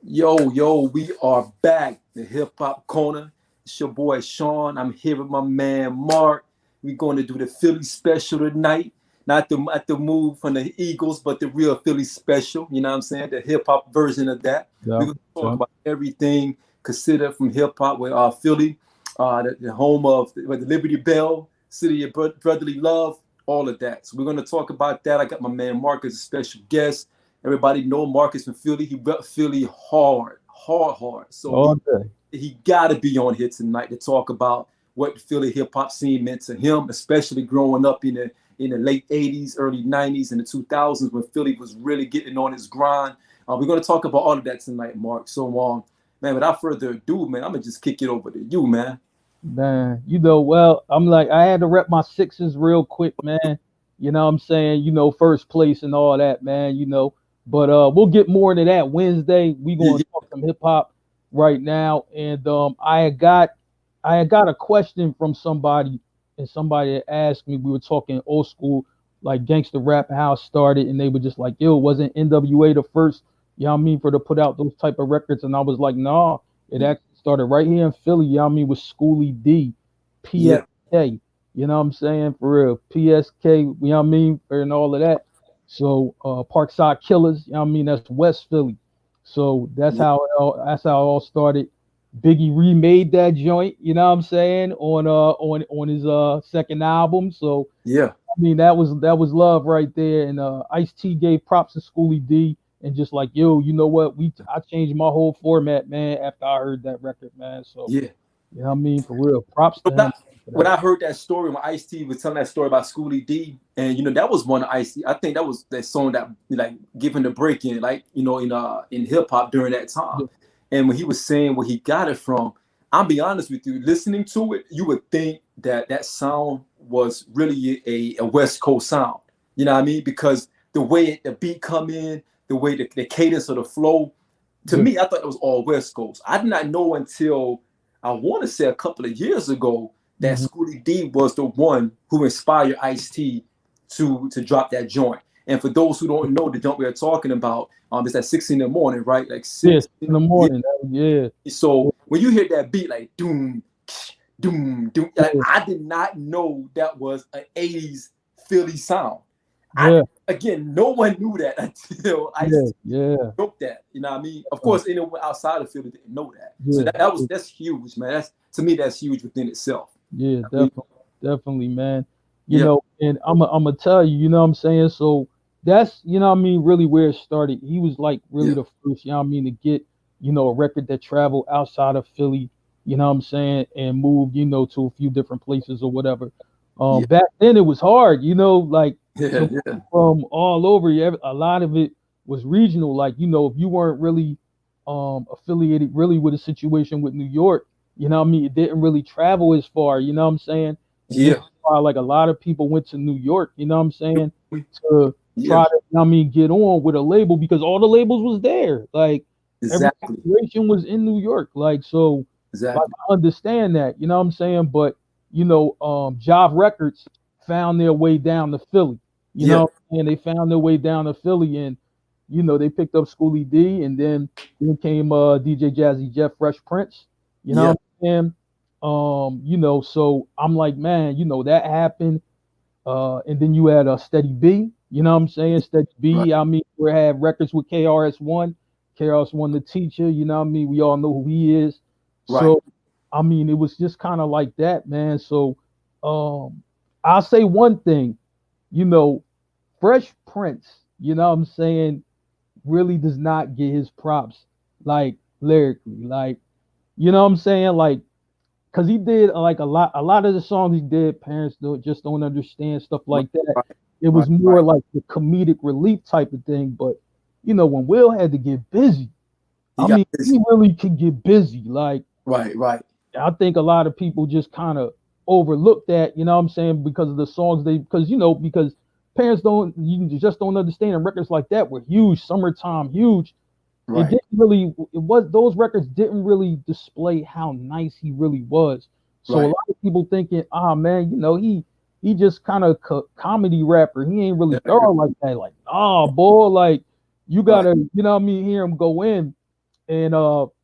Yo, we are back. The Hip Hop Corner. It's your boy Sean. I'm here with my man Marc. We're going to do the Philly special tonight. Not the move from the Eagles, but the real Philly special. You know what I'm saying? The hip hop version of that. We're Yeah, going to talk yeah. about everything considered from hip hop with Philly, the home of the Liberty Bell, city of brotherly love, all of that. So we're going to talk about that. I got my man Marc as a special guest. Everybody know Marcus from Philly. He rep Philly hard. So All day. he got to be on here tonight to talk about what the Philly hip hop scene meant to him, especially growing up in the late '80s, early '90s, and the 2000s when Philly was really getting on its grind. We're going to talk about all of that tonight, Marc. So, man, without further ado, man, I'm gonna just kick it over to you, man. Man, well, I'm like, I had to rep my sixes real quick, man. You know what I'm saying? First place and all that, man. But we'll get more into that Wednesday. We Yeah, gonna talk some hip hop right now. And I had got a question from somebody, and somebody had asked me, we were talking old school, like gangster rap, how it started, and they were just like, yo, wasn't NWA the first, you know what I mean, for to put out those type of records? And I was like, nah, it yeah, actually started right here in Philly, you know what I mean, with Schoolie D, yeah, PSK, you know what I'm saying, for real, PSK, you know what I mean, and all of that. So Parkside Killers, you know what I mean, that's West Philly. So that's yeah, how it all started. Biggie remade that joint, you know what I'm saying, on his second album. So yeah. I mean that was love right there. And Ice T gave props to Schoolie D and just like, yo, you know what? I changed my whole format, man, after I heard that record, man. So Yeah. you know what I mean, for real. Props to When I, him for when that. I heard that story, when Ice T was telling that story about Schoolie D, and that was one of Ice T. I think that was that song that like giving the break in, like in hip hop during that time. Yeah, And when he was saying where he got it from, I'll be honest with you, listening to it, you would think that that sound was really a West Coast sound. You know what I mean? Because the way the beat come in, the way the cadence of the flow, to yeah, me, I thought it was all West Coast. I did not know until I want to say a couple of years ago that hmm, Schoolie D was the one who inspired Ice T to drop that joint. And for those who don't know the joint we are talking about, it's at 6 in the morning, right? Like yeah, six. in the Yeah. morning. Yeah, So when you hear that beat, like doom, doom, doom, like yeah, I did not know that was an '80s Philly sound. I yeah, Again, no one knew that until Ice yeah, T yeah, broke that. You know what I mean? Of uh, course, anyone outside of Philly didn't know that. So yeah, that's huge, man. That's to me that's huge within itself. yeah, I mean, definitely, man. yeah, And I'm gonna tell you, you know what I'm saying? So that's, you know what I mean, really where it started. He was like really yeah, the first, you know what I mean, to get, a record that traveled outside of Philly, you know what I'm saying, and moved, to a few different places or whatever. yeah, Back then it was hard, like to yeah, yeah, move from all over. A lot of it was regional. Like, if you weren't really affiliated really with a situation with New York, you know what I mean, it didn't really travel as far, you know what I'm saying? And this is yeah, why like a lot of people went to New York, you know what I'm saying, to yeah. try to, you know what I mean, get on with a label because all the labels was there. Like every Exactly, operation was in New York. Like so like exactly. I understand that, you know what I'm saying? But Jive Records found their way down to Philly. You Yeah, know, and they found their way down to Philly and they picked up Schoolie D and then came DJ Jazzy Jeff Fresh Prince. You know yeah, what I'm saying? So I'm like, man, that happened. And then you had Steady B, you know what I'm saying? Steady right, B, I mean, we had records with KRS-One, KRS-One the teacher, you know what I mean? We all know who he is. right. So, I mean, it was just kind of like that, man. So, um, I'll say one thing, you know, Fresh Prince, you know what I'm saying, really does not get his props, like lyrically. Like, you know what I'm saying? Like, cause he did like a lot of the songs he did, parents don't understand stuff Right, like that. right, It right, was more right. like the comedic relief type of thing. But when Will had to get busy, He I got mean, busy. he really could get busy. Like Right, right. I think a lot of people just kind of overlook that, you know what I'm saying, because of the songs because parents don't understand, and records like that were huge, summertime huge. It Right, didn't really it was those records didn't really display how nice he really was. So a right. lot of people thinking, man, he just kind of comedy rapper. He ain't really Yeah, thorough like that. Like, boy, like you right. gotta, you know what I mean, hear him go in. And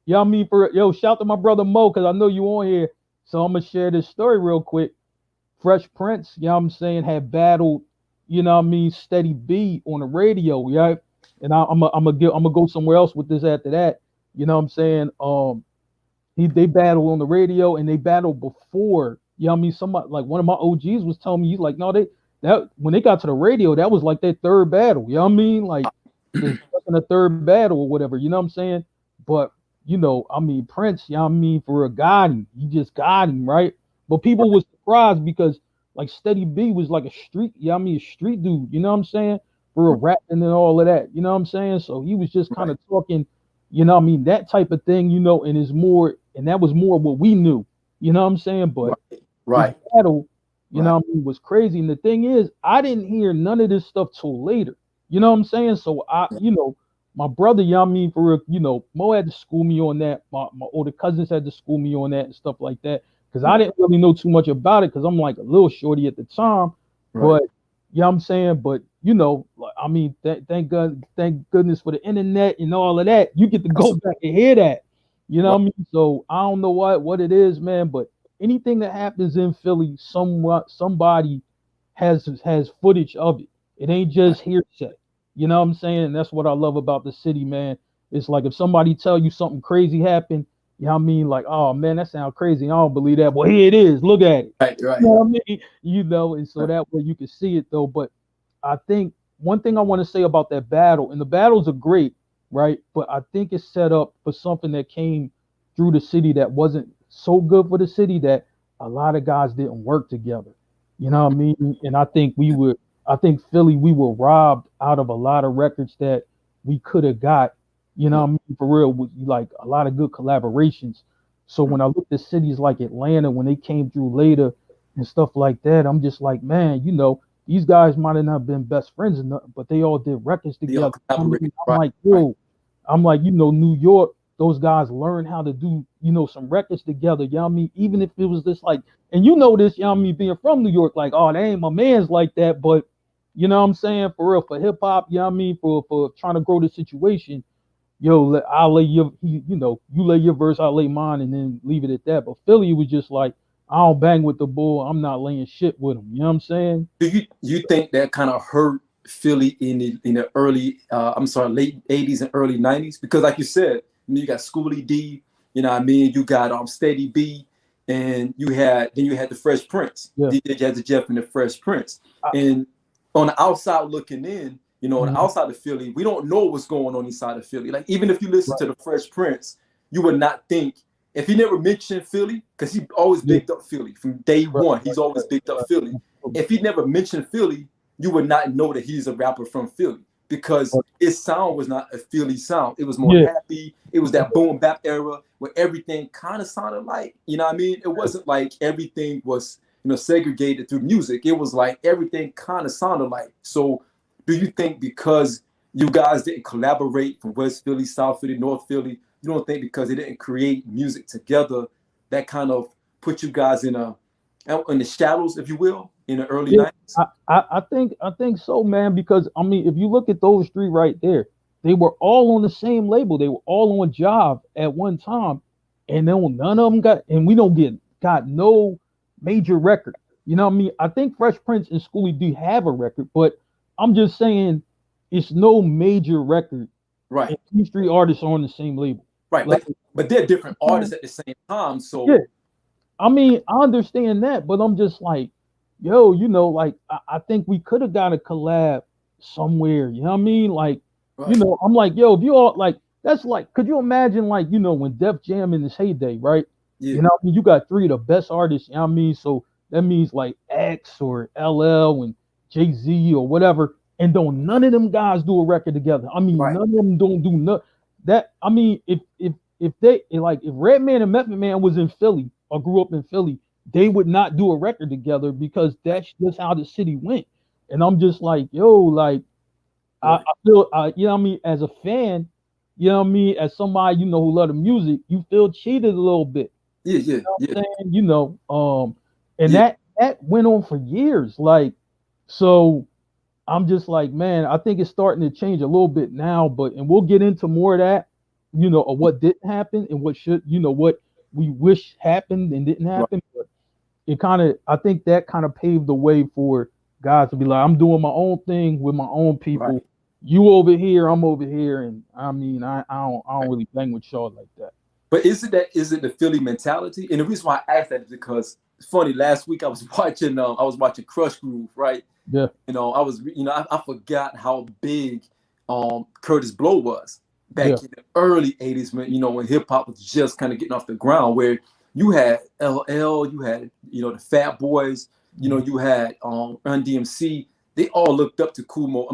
yeah, I mean for yo, shout to my brother Mo, because I know you on here. So I'm gonna share this story real quick. Fresh Prince, you know what I'm saying, had battled, you know what I mean, Steady B on the radio, yeah. And I'm gonna go somewhere else with this after that. You know what I'm saying? They battled on the radio and they battled before. You know what I mean? Somebody like one of my OGs was telling me, he's like, no, they that when they got to the radio, that was like their third battle. You know what I mean? Like the second or third battle or whatever. You know what I'm saying? But I mean, Prince, you know what I mean, for a got him. He just got him, right? But people was surprised because like Steady B was like a street, you know what I mean, a street dude, you know what I'm saying? For a rap and then all of that. You know what I'm saying? So he was just kind Right. of talking, you know what I mean, that type of thing, and is more, and that was more what we knew, you know what I'm saying? But Right. his Right. battle, Right. what I mean, was crazy. And the thing is, I didn't hear none of this stuff till later. You know what I'm saying? So my brother, you know what I mean, for Mo had to school me on that. My older cousins had to school me on that and stuff like that. Because I Right. didn't really know too much about it because I'm like a little shorty at the time. Right. But you know what I'm saying? But like, I mean, thank God, thank goodness for the internet and all of that. You get to go Absolutely. back and hear that. You know Right. what I mean? So I don't know what it is, man, but anything that happens in Philly, somebody has footage of it. It ain't Right. just hearsay. You know what I'm saying? And that's what I love about the city, man. It's like if somebody tell you something crazy happened, you know what I mean? Like, oh man, that sounds crazy. I don't believe that. Well, here it is. Look at it. Right. You Right. know what I mean? And so Right. that way you can see it though. But I think one thing I want to say about that battle, and the battles are great, right? But I think it's set up for something that came through the city that wasn't so good for the city, that a lot of guys didn't work together. You know what I mean? And I think Philly, we were robbed out of a lot of records that we could have got, you know what I mean, for real, with like a lot of good collaborations. So when I looked at cities like Atlanta, when they came through later and stuff like that, I'm just like, man, these guys might have not been best friends, but they all did records They all together. I collaborate. mean, I'm Right. like, Right. yo, New York, those guys learned how to do, some records together. You know what I mean? Even if it was just like, and this, you know what I mean, being from New York, like, oh, they ain't my man's like that. But you know what I'm saying? For real, for hip hop, you know what I mean, for trying to grow the situation, I'll lay you lay your verse, I'll lay mine, and then leave it at that. But Philly was just like, I don't bang with the bull. I'm not laying shit with him. You know what I'm saying? Do you think that kind of hurt Philly in the early I'm sorry, late 80s and early 90s? Because like you said, you got Schoolie D, you know what I mean, you got Steady B, and you had the Fresh Prince, Yeah. DJ Jazzy Jeff and the Fresh Prince. I, And on the outside looking in, on the mhm, outside of Philly, we don't know what's going on inside of Philly. Like even if you listen right. to the Fresh Prince, you would not think, if he never mentioned Philly, because he always Yeah. bigged up Philly from day Right. one. He's Right. always Right. bigged up Philly. Right. If he never mentioned Philly, you would not know that he's a rapper from Philly, because Right. his sound was not a Philly sound. It was more Yeah. happy. It was that boom bap era where everything kind of sounded like, you know what I mean? It wasn't like everything was, segregated through music. It was like everything kind of sounded like. So do you think because you guys didn't collaborate from West Philly, South Philly, North Philly, you don't think because they didn't create music together, that kind of put you guys in the shadows, if you will, in the early Yeah, 90s? I think so, man. Because I mean, if you look at those three right there, they were all on the same label. They were all on Job at one time, and then none of them got. And we don't got no major record. You know what I mean? I think Fresh Prince and Schoolie do have a record, but I'm just saying it's no major record. Right, And these three artists are on the same label. right. Like, But they're different artists at the same time. yeah, So I mean, I understand that, but I'm just like, yo, like I think we could have got a collab somewhere. You know what I mean? Like, right, I'm like, yo, if you all like, that's like, could you imagine like, when Def Jam in its heyday, right? yeah, You know what I mean? You got three of the best artists, you know what I mean? So that means like X or LL and Jay-Z or whatever. And don't none of them guys do a record together. I mean, right, none of them don't do nothing. That I mean, if they like if Redman and Method Man was in Philly or grew up in Philly, they would not do a record together because that's just how the city went. And I'm just like, yo, like right. I feel, you know what I mean, as a fan, you know what I mean, as somebody who love the music, you feel cheated a little bit. Yeah, yeah, You know yeah, what I'm saying? And yeah. that went on for years. Like, so I'm just like, man, I think it's starting to change a little bit now, but and we'll get into more of that. of what didn't happen and what should, what we wish happened and didn't Right. happen. But it kind of, I think that kind of paved the way for guys to be like, I'm doing my own thing with my own people. Right. You over here, I'm over here, and I mean, I don't really bang with y'all like that. But is it the Philly mentality? And the reason why I asked that is because it's funny. Last week I was watching Crush Groove, right? Yeah, I forgot how big Curtis Blow was yeah, back in the early '80s when hip hop was just kind of getting off the ground. Where you had LL, you had the Fat Boys, mhm, you had Run DMC. They all looked up to Kumo.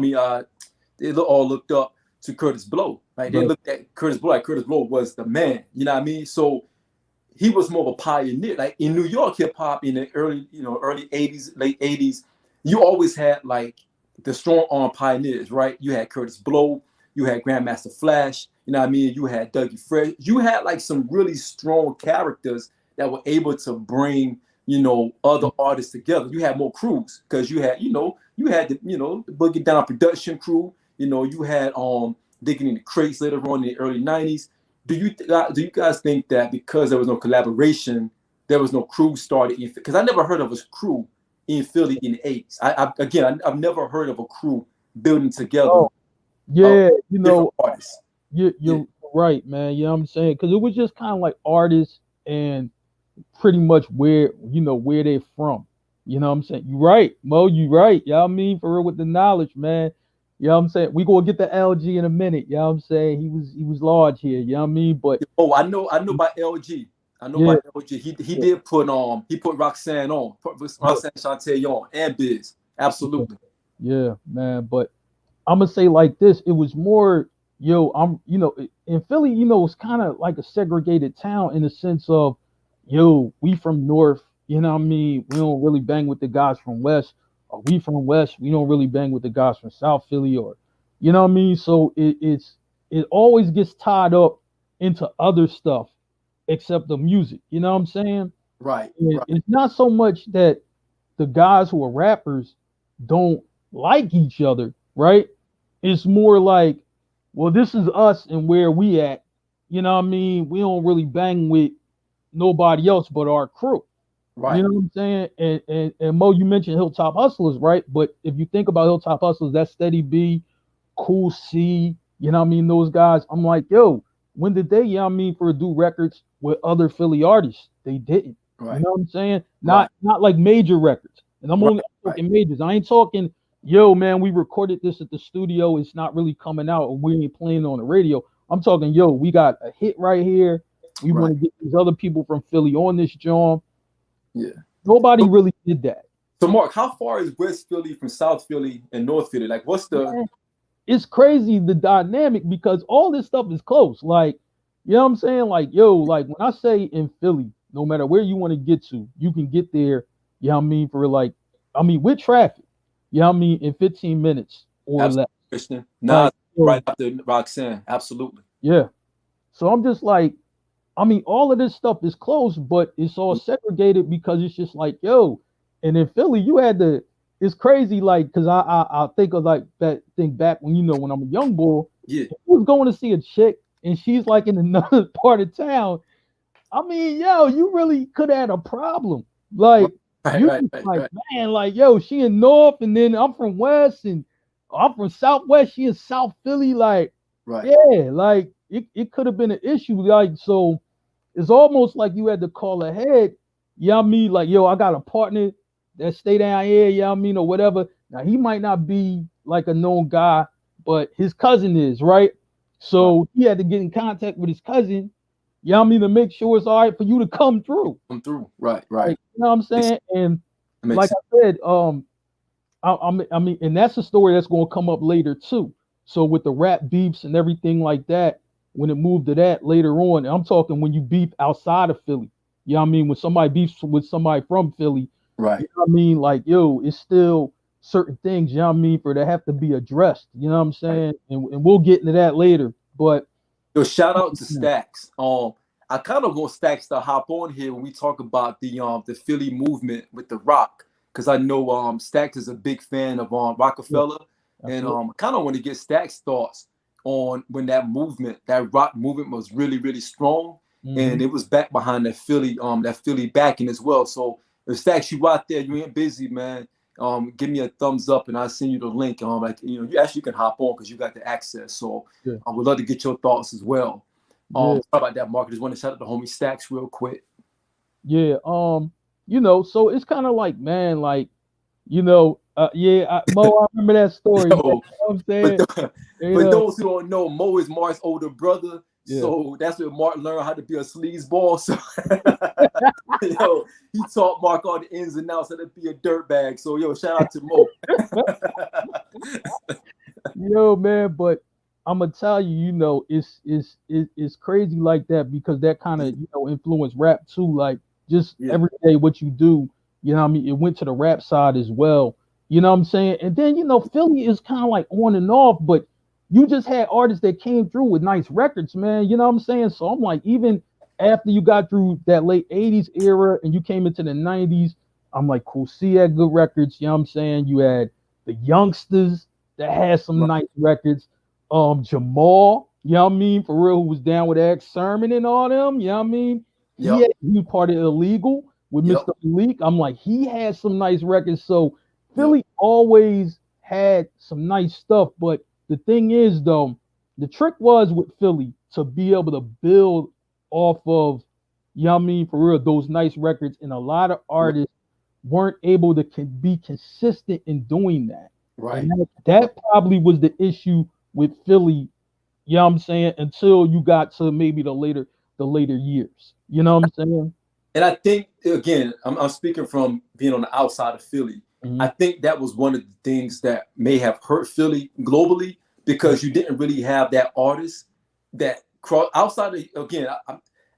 All looked up to Curtis Blow. Like they right, looked at Curtis Blow like Curtis Blow was the man. You know what I mean? So he was more of a pioneer. Like in New York hip hop in the early '80s, late '80s, you always had like the strong arm pioneers, right? You had Curtis Blow, you had Grandmaster Flash, you know what I mean? You had Dougie Fresh. You had like some really strong characters that were able to bring other artists together. You had more crews because you had the Boogie Down production crew. You had digging in the crates later on in the early '90s. Do you guys think that because there was no collaboration, there was no crew started in? Because I never heard of a crew in Philly in the '80s. I've never heard of a crew building together oh of yeah, different artists. Yeah, you're right, man. You know what I'm saying? Because it was just kind of like artists and pretty much where they're from. You know what I'm saying? You right, Mo, you right. You know what I mean? For real with the knowledge, man. You know what I'm saying? We gonna get the LG in a minute. You know what I'm saying? He was large here, you know what I mean? But oh, I know by LG. I know yeah, by LG. He yeah, did put Roxanne on, put yeah, Roxanne Shante on, and Biz. yeah, Absolutely. yeah, man. But I'm gonna say like this, it was more, in Philly, it's kind of like a segregated town in the sense of, we from North, you know what I mean? We don't really bang with the guys from West, or we from West, we don't really bang with the guys from South Philly, or you know what I mean? So it always gets tied up into other stuff except the music. You know what I'm saying? Right. Right. It's not so much that the guys who are rappers don't like each other, right? It's more like, well, this is us and where we at. You know what I mean? We don't really bang with nobody else but our crew. You Right. know what I'm saying? And Mo, you mentioned Hilltop Hustlers, right? But if you think about Hilltop Hustlers, that's Steady B, Cool C, you know what I mean? Those guys, I'm like, yo, when did they, you know what I mean, for do records with other Philly artists? They didn't. You Right. know what I'm saying? Right. Not like major records. And I'm Right. only Right. talking majors. I ain't talking, yo, man, we recorded this at the studio. It's not really coming out, or we ain't playing on the radio. I'm talking, yo, we got a hit right here. We want Right. to get these other people from Philly on this joint. Yeah. Nobody So, really did that. so Mark, how far is West Philly from South Philly and North Philly? Like, what's the Man, it's crazy the dynamic because all this stuff is close. Like, you know what I'm saying? Like, yo, like when I say in Philly, no matter where you want to get to, you can get there, you know what I mean, for like, I mean, with traffic, you know what I mean, in 15 minutes or absolute less. Christian? Like, Nah, right so after Roxanne. Absolutely. yeah. So I'm just like, I mean, all of this stuff is close, but it's all segregated because it's just like, yo, and in Philly, you had to. It's crazy, like, because I think of like that. Think back when when I'm a young boy, Yeah. I was going to see a chick, and she's like in another part of town. I mean, yo, you really could have had a problem. Right. Like, Right. you Right. just Right. like, Right. man, like, yo, she in North, and then I'm from West, and I'm from Southwest. She in South Philly, like, Right. yeah, like it could have been an issue, like so it's almost like you had to call ahead. You know what I mean? Like, yo, I got a partner that stay down here, you know what I mean, or whatever. Now he might not be like a known guy, but his cousin is, right? Right. So he had to get in contact with his cousin, you know what I mean, to make sure it's all right for you to come through. Come through. Right. Right. Like, you know what I'm Makes, saying? And makes like sense. I said, I mean, and that's a story that's gonna come up later too. So with the rap beefs and everything like that, when it moved to that later on, I'm talking when you beef outside of Philly. You know what I mean? When somebody beefs with somebody from Philly, you Right. know what I mean? Like, yo, it's still certain things, you know what I mean, for that have to be addressed. You know what I'm Right. saying? And we'll get into that later. But Yo, shout out to yeah, Stacks. I kind of want Stacks to hop on here when we talk about the Philly movement with the Rock, because I know Stacks is a big fan of yeah, Rockefeller, and absolutely. I kind of want to get Stacks' thoughts. on when that rock movement was really, really strong. Mm-hmm. And it was back behind that Philly backing as well. So if Stacks, you out there, you ain't busy, man. Give me a thumbs up and I'll send you the link. Like, you actually can hop on because you got the access. So Yeah. I would love to get your thoughts as well. Yeah. Sorry about that, Mark. I just want to shout out the homie Stacks real quick. Yeah. So it's kind of like, man, like, Mo, I remember that story, man. You Yo, know what I'm for, saying? th- You for know, those who don't know, Mo is Mark's older brother. yeah. So that's where Mark learned how to be a sleazeball. So yo, he taught Mark all the ins and outs how to be a dirtbag. So yo, shout out to Mo. Man, but I'm gonna tell you, it's crazy like that because that kind of influenced rap too. Like just Yeah, every day what you do, what I mean, it went to the rap side as well. You know what I'm saying? And then Philly is kind of like on and off, but you just had artists that came through with nice records, man. You know what I'm saying? So I'm like, even after you got through that late '80s era and you came into the '90s, I'm like, cool. C had good records. You know what I'm saying? You had the youngsters that had some right. nice records. Jamal, you know what I mean, for real, who was down with Eric Sermon and all them, you know what I mean? Yep, He was part of Illegal with yep, Mr. Malik. I'm like, he had some nice records. So yep. Philly always had some nice stuff. But the thing is, though, the trick was with Philly to be able to build off of, you know what I mean, for real, those nice records. And a lot of artists weren't able to be consistent in doing that. And Right, that probably was the issue with Philly, you know what I'm saying, until you got to maybe the later years. You know what I'm saying? and I think again, I'm speaking from being on the outside of Philly. I Hmm. think that was one of the things that may have hurt Philly globally because you didn't really have that artist that cross outside of again.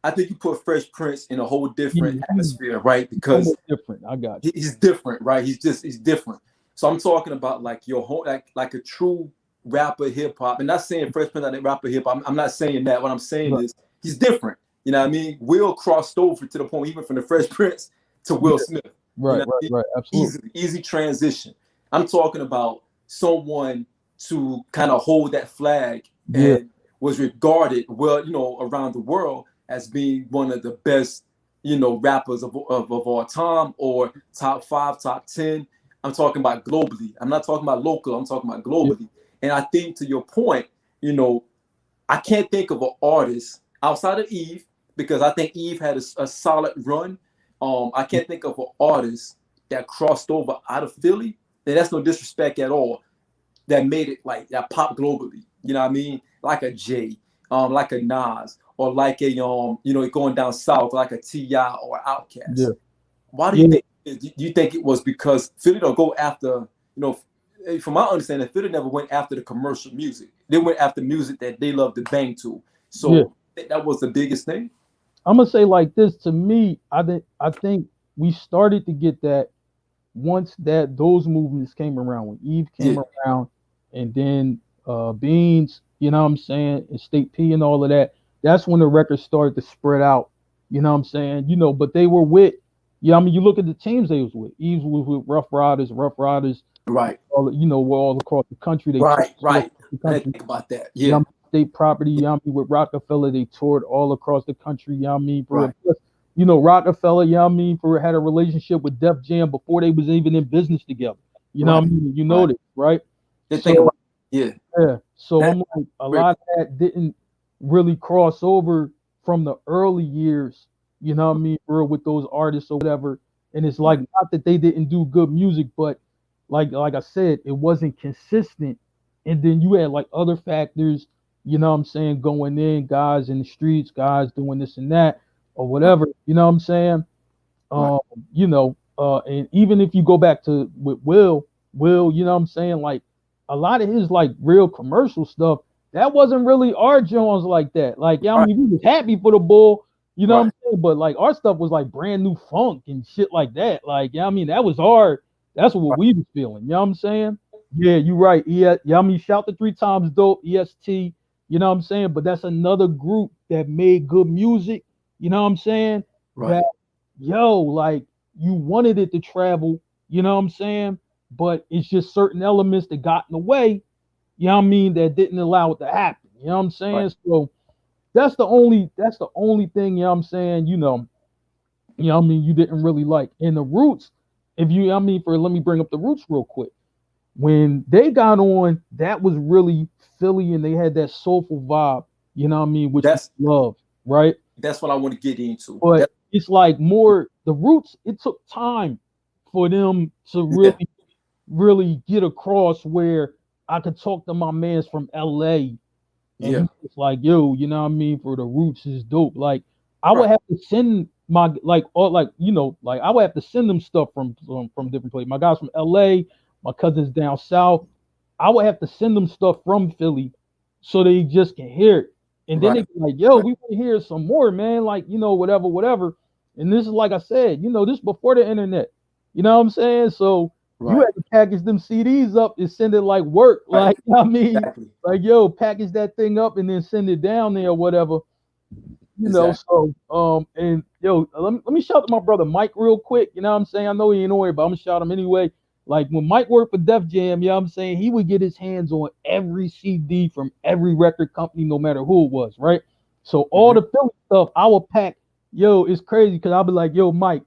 I think you put Fresh Prince in a whole different Yeah, he's atmosphere, right? Because somewhat different. I got he's different, right? He's different. So I'm talking about like your whole like a true rapper hip hop, and not saying Fresh Prince not rapper hip hop. I'm not saying that. What I'm you. saying Right. is he's different. You know what I mean? Will crossed over to the point even from the Fresh Prince to Will Yeah. Smith. You Right. know, Right. what I mean? Right. Absolutely. Easy transition. I'm talking about someone to kind of hold that flag Yeah. and was regarded well, around the world as being one of the best, rappers of all time or top five, top 10. I'm talking about globally. I'm not talking about local. I'm talking about Yeah. globally. And I think to your point, you know, I can't think of an artist outside of Eve because I think Eve had a solid run. I can't think of an artist that crossed over out of Philly. And that's no disrespect at all. That made it like that pop globally. You know what I mean? Like a Jay, like a Nas, or like a going down south like a Ti or Yeah. Outkast. Why do you Yeah. think? Do you think it was because Philly don't go after from my understanding, Philly never went after the commercial music. They went after music that they love to bang to. Yeah. So I think that was the biggest thing. I'm gonna say like this. To me, I think we started to get that once that those movements came around, when Eve Yeah, came around, and then Beans, you know what I'm saying, and State P and all of that. That's when the records started to spread out. You know what I'm saying? But they were with, yeah. I mean, you look at the teams they was with. Eve was with Rough Riders. right, Were all across the country. They toured all right. across the I didn't country. think about that. You know Yeah, what I mean? State property, you know what I mean, with Rockefeller, they toured all across the country, you know what I mean? For right, real. Plus, Rockefeller, you know what I mean, had a relationship with Def Jam before they was even in business together. You know right, what I mean? You know right. this, right? Didn't think So about it. Yeah, yeah. So that, I'm like, a lot of that didn't really cross over from the early years, you know what I mean, for real, with those artists or whatever. And it's like right, not that they didn't do good music, but like I said, it wasn't consistent. And then you had like other factors, you know what I'm saying, going in, guys in the streets, guys doing this and that, or right, whatever, you know what I'm saying? right, Um, and even if you go back to with Will, you know what I'm saying? Like a lot of his like real commercial stuff, that wasn't really our Jones like that. Like, yeah, I right, mean, we was happy for the bull, you know what I'm right, saying? But like our stuff was like brand new funk and shit like that. Like, yeah, I mean, that was our that's what right, we was feeling. You know what I'm saying? Yeah, you right. Yeah, I mean, shout the three times dope, EST, you know what I'm saying? But that's another group that made good music, you know what I'm saying? right, That like you wanted it to travel, you know what I'm saying? But it's just certain elements that got in the way, you know what I mean, that didn't allow it to happen. You know what I'm Right. saying? So that's the only thing, you know what I'm saying, what I mean, you didn't really like. And the Roots, if you I mean for let me bring up the Roots real quick. When they got on, that was really Philly and they had that soulful vibe, you know what I mean, which we That's love, right? that's what I want to get into. But it's like more the Roots, it took time for them to Yeah. really get across where I could talk to my mans from LA and Yeah. he was like, yo, you know what I mean, for the Roots is dope. Like I would Right. have to send my like or like, like I would have to send them stuff from different places. My guys from LA, my cousins down south. I would have to send them stuff from Philly so they just can hear it. And then they Right. be like, yo, Right. we want to hear some more, man. Like, whatever, whatever. And this is like I said, this before the internet. You know what I'm saying? So you Right. had to package them CDs up and send it like work. Right. Like, I mean, Exactly. like, yo, package that thing up and then send it down there or whatever. Exactly. So and yo, let me shout to my brother Mike real quick. You know what I'm saying? I know he ain't on here, but I'm gonna shout him anyway. Like when Mike worked for Def Jam, you know what I'm saying? He would get his hands on every CD from every record company, no matter who it was, right? So all Hmm. the Philly stuff, I would pack, yo, it's crazy because I'll be like, yo, Mike,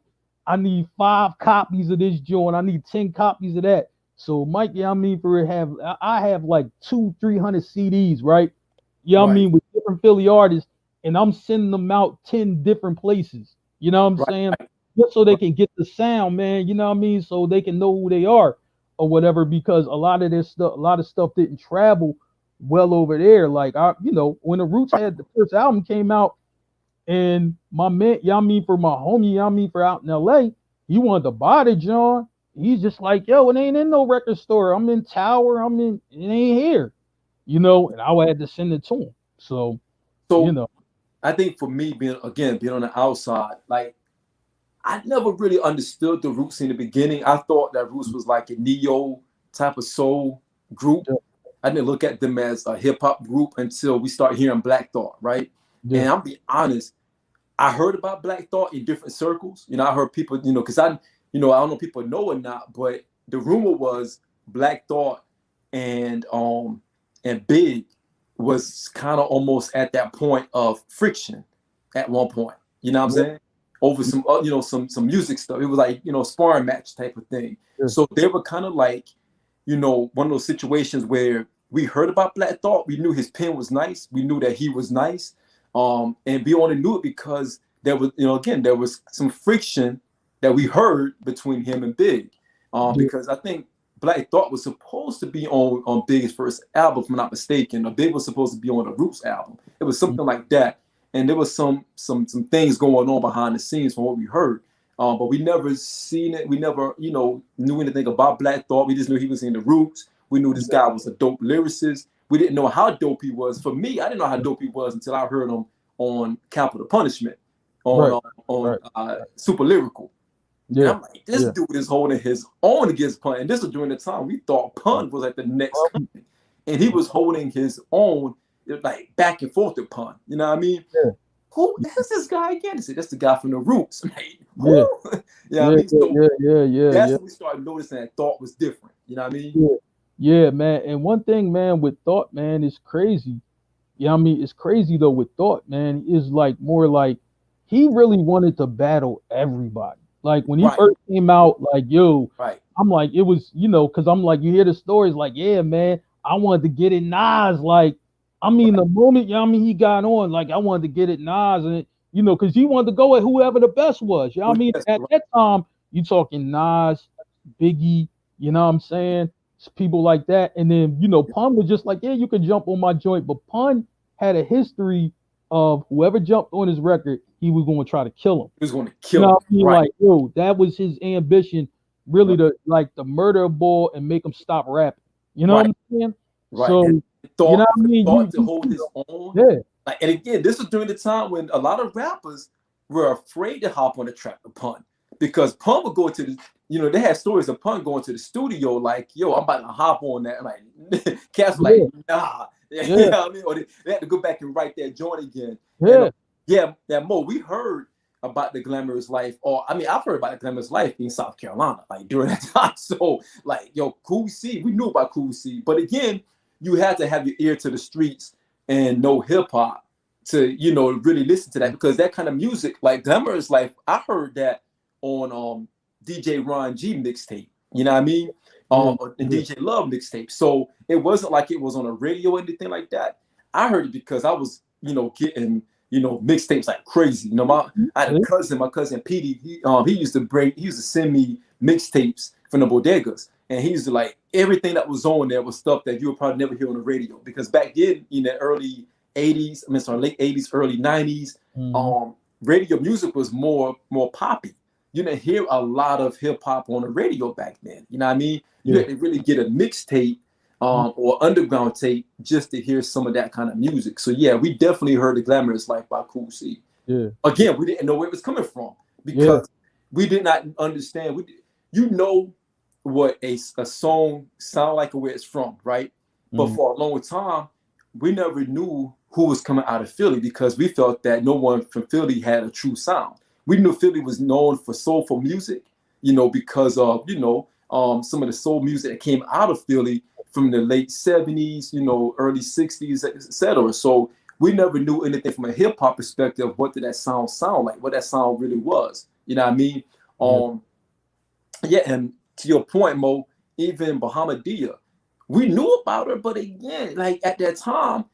I need 5 copies of this joint, I need 10 copies of that. So Mike, yeah, I mean for it have I have like 200-300 CDs, right? Yeah, I Right. mean with different Philly artists and I'm sending them out 10 different places. You know what I'm Right. saying? Just so they Right. can get the sound, man. You know what I mean? So they can know who they are or whatever, because a lot of stuff didn't travel well over there. Like when the Roots had the first album came out and my man, you know what I mean, for my homie, you know what I mean, for out in LA, he wanted to buy the John. He's just like, yo, it ain't in no record store. I'm in Tower. It ain't here. And I would have to send it to him. So, you So know, I think for me, being on the outside, like I never really understood the Roots in the beginning. I thought that Roots was like a neo type of soul group. yeah, I didn't look at them as a hip hop group until we start hearing Black Thought, right? yeah, And I'll be honest, I heard about Black Thought in different circles. I heard people, because I don't know if people know or not, but the rumor was Black Thought and Big was kind of almost at that point of friction at one point. You know what I'm yeah, saying? Over some some music stuff. It was like sparring match type of thing. yeah, So they were kind of like one of those situations where we heard about Black Thought. We knew his pen was nice. We knew that he was nice. And we only knew it because there was, again, there was some friction that we heard between him and Big. yeah, Because I think Black Thought was supposed to be on Big's first album, if I'm not mistaken. Or Big was supposed to be on the Roots album. It was something like that. And there was some things going on behind the scenes from what we heard. But we never seen it. We never, knew anything about Black Thought. We just knew he was in the Roots. We knew this guy was a dope lyricist. We didn't know how dope he was. For me, I didn't know how dope he was until I heard him on Capital Punishment, on right, on right, right, Super Lyrical. And yeah, I'm like, this yeah. dude is holding his own against Pun. And this was during the time we thought Pun was like the next Um, coming. And he was holding his own, like back and forth with Pun. You know what I mean? yeah, Who is this guy again? I said, that's the guy from the Roots. I'm like, who? yeah, You know what I yeah, mean? So yeah, yeah, yeah, that's yeah, when we started noticing that Thought was different. You know what I mean? yeah, yeah, man. And one thing, man, with Thought, man, is crazy. Yeah, I mean, it's crazy though with Thought, man, is like more like he really wanted to battle everybody. Like when he Right, first came out, like, yo, right, I'm like, it was, because I'm like, you hear the stories, like, yeah, man, I wanted to get it Nas. Like, I mean, right. the moment, he got on, like, I wanted to get it Nas, and because he wanted to go at whoever the best was. I Well, mean, yes, at right, that time, you talking Nas, Biggie, you know what I'm saying? People like that. And then, Pun was just like, yeah, you can jump on my joint. But Pun had a history of whoever jumped on his record, he was going to try to kill him. he was going to You kill know him. what I mean? Right, Like, yo, that was his ambition, really right, to like to murder a boy and make him stop rapping. You know what right, I'm saying? right. So, And you know thought what I for mean? Thought to hold his own. Yeah, Like, and again, this was during the time when a lot of rappers were afraid to hop on the track of Pun because Pun would go to the, they had stories of Pun going to the studio like, yo, I'm about to hop on that. Like, cats were like, yeah, nah. You yeah, know what I mean? Or they had to go back and write that joint again. And yeah, yeah, that Mo, we heard about the glamorous life, or I mean, I've heard about the glamorous life in South Carolina, like during that time. So, like, yo, Cool C, we knew about Cool C, but again, you had to have your ear to the streets and know hip hop to, really listen to that, because that kind of music, like Glamorous Life, I heard that on DJ Ron G mixtape. You know what I mean? Yeah, And yeah. DJ Love mixtape. So it wasn't like it was on a radio or anything like that. I heard it because I was, getting, mixtapes like crazy. I had a See? cousin, my cousin Petey. He used to send me mixtapes from the bodegas, and he used to, like, everything that was on there was stuff that you would probably never hear on the radio, because back then in the early '80s, late '80s, early '90s, Mm-hmm. radio music was more poppy. You didn't hear a lot of hip hop on the radio back then. You know what I mean? You Yeah. had to really get a mixtape or underground tape just to hear some of that kind of music. So yeah, we definitely heard the Glamorous Life by Cool C. Yeah. Again, we didn't know where it was coming from Yeah. because we did not understand. You know what a song sound like and where it's from, right? But Mm-hmm. for a long time, we never knew who was coming out of Philly, because we felt that no one from Philly had a true sound. We knew Philly was known for soulful music, because of, some of the soul music that came out of Philly from the late '70s, early '60s, etc. So we never knew anything from a hip hop perspective. What did that sound like? What that sound really was? You know what I mean? Yeah. Yeah, and to your point, Mo, even Bahamadia, we knew about her, but again, like at that time,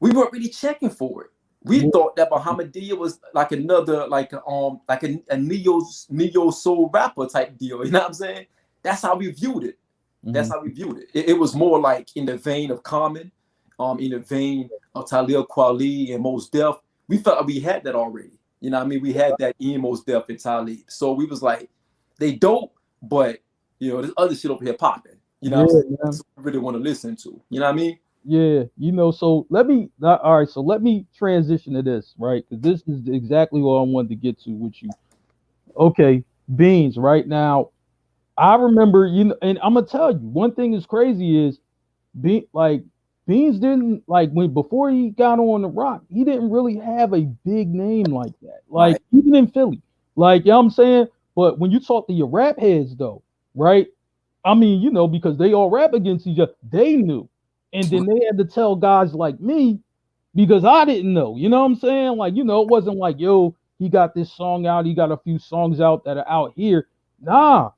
we weren't really checking for it. We Yeah. thought that Bahamadia was like another, like a neo soul rapper type deal. You know what I'm saying? That's how we viewed it. That's Mm-hmm. how we viewed it. It was more like in the vein of Common, in the vein of Talib Kweli and Mos Def. We felt like we had that already. You know what I mean? We had that in Mos Def and Talib. So we was like, they dope, but there's other shit over here popping. You know what I'm Yeah, saying? man. That's what I really want to listen to. You know what I mean? Yeah, so all right, so let me transition to this, right? Because this is exactly what I wanted to get to with you. Okay, Beans, right now, I remember, and I'm gonna tell you, one thing that's crazy is like Beans didn't like when before he got on the rock, he didn't really have a big name like that. Like Right, even in Philly. Like, you know what I'm saying? But when you talk to your rap heads though, right? I mean, because they all rap against each other, they knew. And then they had to tell guys like me because I didn't know. You know what I'm saying? Like, it wasn't like, yo, he got this song out, he got a few songs out that are out here. Nah,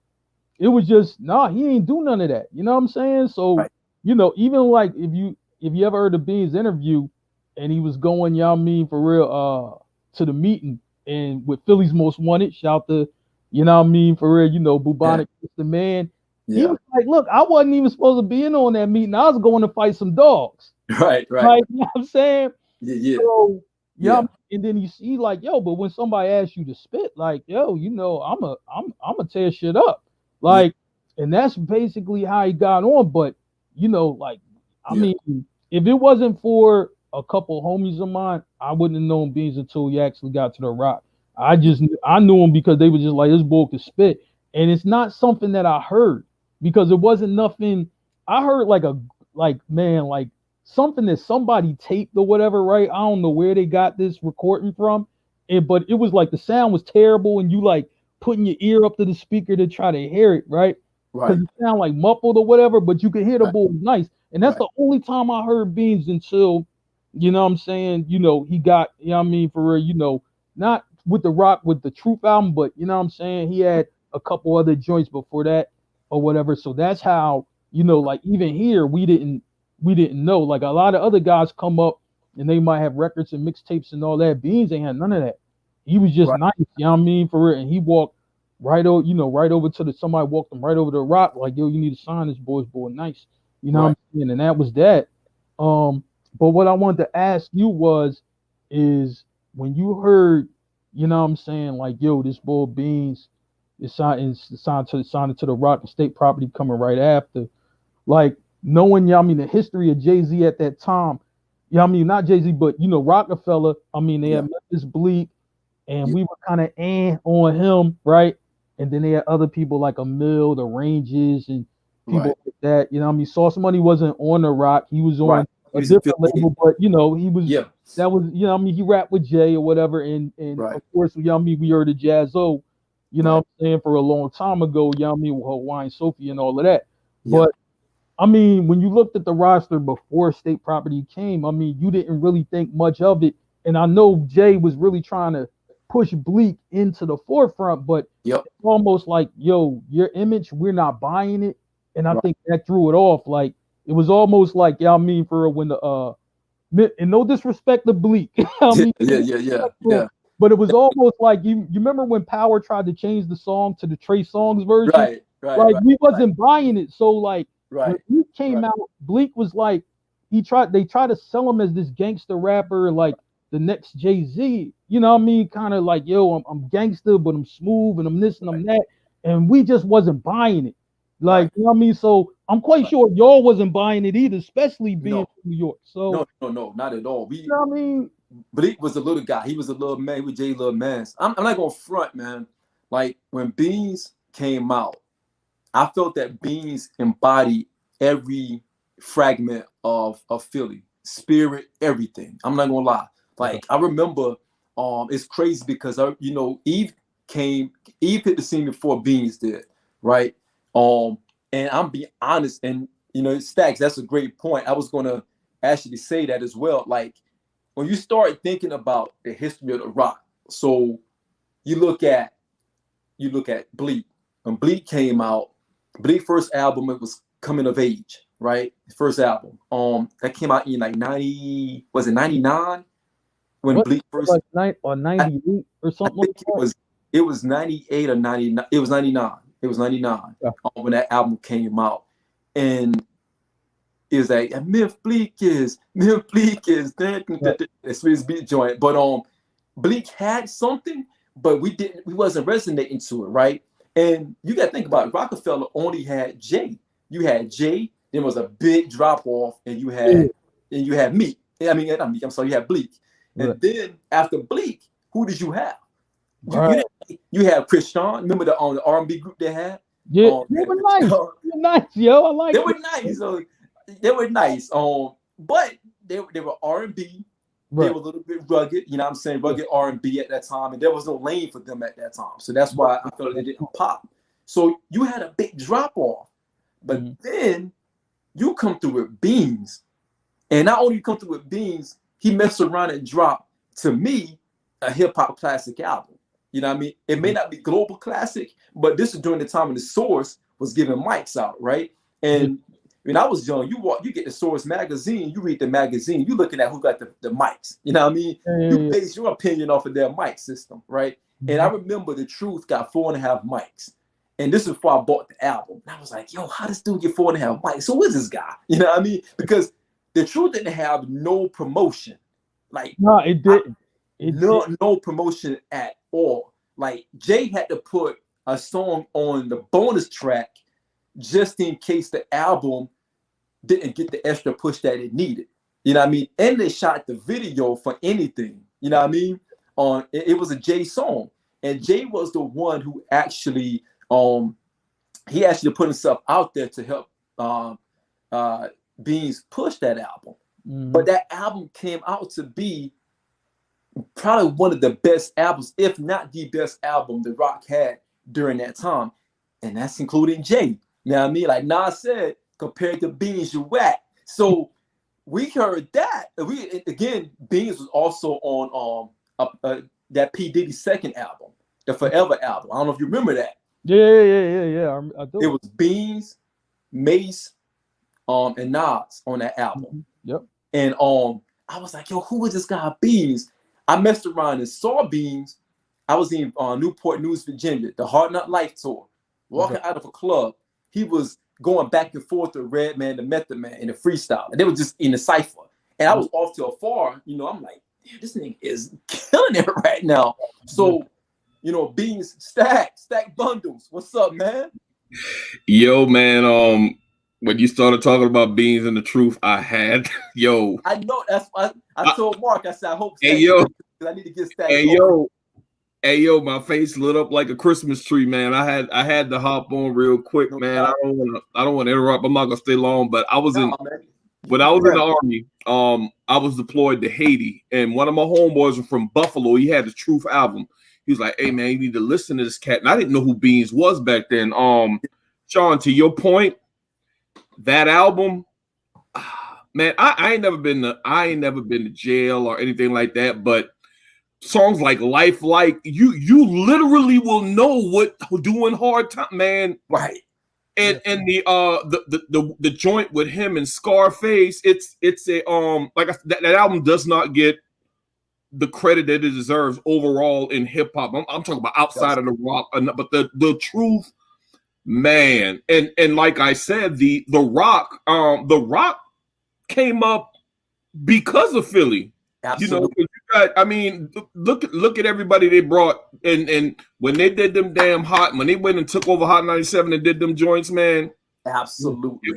it was just he ain't do none of that. You know what I'm saying? So, right, even like if you ever heard the Beans interview and he was going, you know what I mean, for real, to the meeting and with Philly's Most Wanted, shout to, you know what I mean, for real, yeah, Bubonic is the man. He yeah, was like, look, I wasn't even supposed to be in on that meeting. I was going to fight some dogs. right, right, Like, you know what I'm saying? yeah, yeah, So, yeah, yeah, and then you see like, yo, but when somebody asks you to spit, like, yo, I'm gonna tear shit up. yeah, Like, and that's basically how he got on. But like, I yeah, mean, if it wasn't for a couple homies of mine, I wouldn't have known Beans until he actually got to the rock. I knew him because they were just like, this boy could spit. And it's not something that I heard because it wasn't nothing I heard like something that somebody taped or whatever, right? I don't know where they got this recording from. But it was like the sound was terrible and you like putting your ear up to the speaker to try to hear it, right? Because right, it sound like muffled or whatever, but you could hear the right, boy nice. And that's right, the only time I heard Beans until, you know what I'm saying, he got, you know what I mean, for real, not with the rock with the Truth album, but you know what I'm saying, he had a couple other joints before that or whatever. So that's how, like even here we didn't know. Like a lot of other guys come up and they might have records and mixtapes and all that. Beans ain't had none of that. He was just right, nice, you know what I mean, for real. And he walked right over to somebody walked him right over the rock, like, yo, you need to sign this boy nice. You know what I'm right. saying? And that was that. Um, but what I wanted to ask you is when you heard, you know what I'm saying, like, yo, this boy Beans is signed to the Rock and State Property coming right after. Like knowing, you know what I mean, the history of Jay-Z at that time. You know what I mean, not Jay-Z, but Rockefeller. I mean, they Yeah, had Memphis Bleak and yeah, we were kind of on him, right? And then they had other people like Emil, the Ranges, and right, people like that. You know what I mean? Sauce Money wasn't on the Rock. He was right. on He a was different affiliated. label, but he was Yeah, that was, you know what I mean, he rapped with Jay or whatever. And right, of course, you know what I mean, we heard of Jazzo, you know right. what I'm saying, for a long time ago, you know what I mean, with Hawaiian Sophie and all of that. Yeah, But I mean, when you looked at the roster before State Property came, I mean, you didn't really think much of it. And I know Jay was really trying to push Bleak into the forefront, but Yep. it's almost like, yo, your image, we're not buying it. And I Right. think that threw it off. Like, it was almost like, yeah, I mean, for when the and no disrespect to Bleak. I Yeah, mean, yeah. but it was almost like you remember when Power tried to change the song to the Trey Songz version? Right, right, Like right, we wasn't buying it. So like when right, Bleak came right, out, Bleak was like they tried to sell him as this gangster rapper, like the next Jay-Z. You know what I mean? Kind of like, yo, I'm gangster, but I'm smooth and I'm this and I'm that. And we just wasn't buying it. Like, right, you know what I mean? So I'm quite right. sure y'all wasn't buying it either, especially being No, from New York. So, no, not at all. you know what I mean? Bleak was a little guy. He was a little man. He was Jay little man. I'm not gonna front, man. Like when Beans came out, I felt that Beans embodied every fragment of Philly, spirit, everything. I'm not gonna lie. Okay. Like I remember, it's crazy because Eve hit the scene before Beans did, right? And I'm being honest, and Stacks, that's a great point. I was gonna actually say that as well. Like when you start thinking about the history of the rock, so you look at Bleak. When Bleak came out, Bleak first album, it was Coming of Age, right? First album. That came out in like 90, was it 99? When What Bleak first, like 98 or I something like think that? it was 98 or 99. It was 99. It was 99 Yeah. when that album came out. And it was like Myth Bleak is Right. it's his beat joint. But Bleak had something, but we wasn't resonating to it, right? And you got to think about it. Rockefeller only had Jay. You had Jay, then was a big drop off, and Yeah. you had Meek. I mean, not Meek, I'm sorry, you had Bleak. Right. And then after Bleak, who did you have? Right. You have Chris Sean. Remember the R&B group they had? Yeah. They were nice. They were nice, yo. I They like were it. nice. They were nice. But they were R&B. They Right. were a little bit rugged, you know what I'm saying? Rugged R&B at that time. And there was no lane for them at that time. So that's why I felt they didn't pop. So you had a big drop off. But then you come through with Beans. And not only you come through with Beans, he messed around and dropped, to me, a hip-hop classic album. You know what I mean? It may not be global classic, but this is during the time when the Source was giving mics out, right? And when I was young, you get the Source magazine, you read the magazine, you looking at who got the mics. You know what I mean? You base your opinion off of their mic system, right? And I remember The Truth got 4.5 mics. And this is before I bought the album. And I was like, yo, how does dude get 4.5 mics? Who is this guy? You know what I mean? Because The Truth didn't have no promotion. Like, no, it didn't. No promotion at all. Like Jay had to put a song on the bonus track just in case the album didn't get the extra push that it needed. You know what I mean? And they shot the video for Anything. You know what I mean? It was a Jay song, and Jay was the one who actually he actually put himself out there to help Beans push that album. But that album came out to be probably one of the best albums, if not the best album the Rock had during that time. And that's including Jay. You know what I mean? Like Nas said, compared to Beans, you whack. So we heard that. Beans was also on that P. Diddy's second album, the Forever album. I don't know if you remember that. Yeah. I do. It was Beans, Mace, and Nas on that album. Yep. And I was like, yo, who is this guy Beans? I messed around and saw Beans. I was in Newport News, Virginia, the Hard Knock Life tour. Walking out of a club, he was going back and forth with Redman, the Method Man, in the freestyle. And they were just in the cypher. And I was off to afar, I'm like, damn, this thing is killing it right now. So, Beans, stack bundles. What's up, man? Yo, man, when you started talking about Beans and The Truth, I had I know that's why I told Mark. I said I hope. Hey yo, I need to get Stack. Hey yo, my face lit up like a Christmas tree, man. I had to hop on real quick, man. I don't want to interrupt. I'm not gonna stay long, but when I was in the Army, I was deployed to Haiti, and one of my homeboys was from Buffalo. He had the Truth album. He was like, "Hey man, you need to listen to this cat." And I didn't know who Beans was back then. Sean, to your point, that album, man, I ain't never been to jail or anything like that, but songs like Life, like you literally will know what doing hard time, man. Right. And the joint with him and Scarface, it's a that album does not get the credit that it deserves overall in hip hop. I'm talking about outside of the rock, but the truth, man. And like I said, the rock came up because of Philly. Absolutely. You know, look at everybody they brought, and when they did them damn hot, when they went and took over Hot 97 and did them joints, man. Absolutely.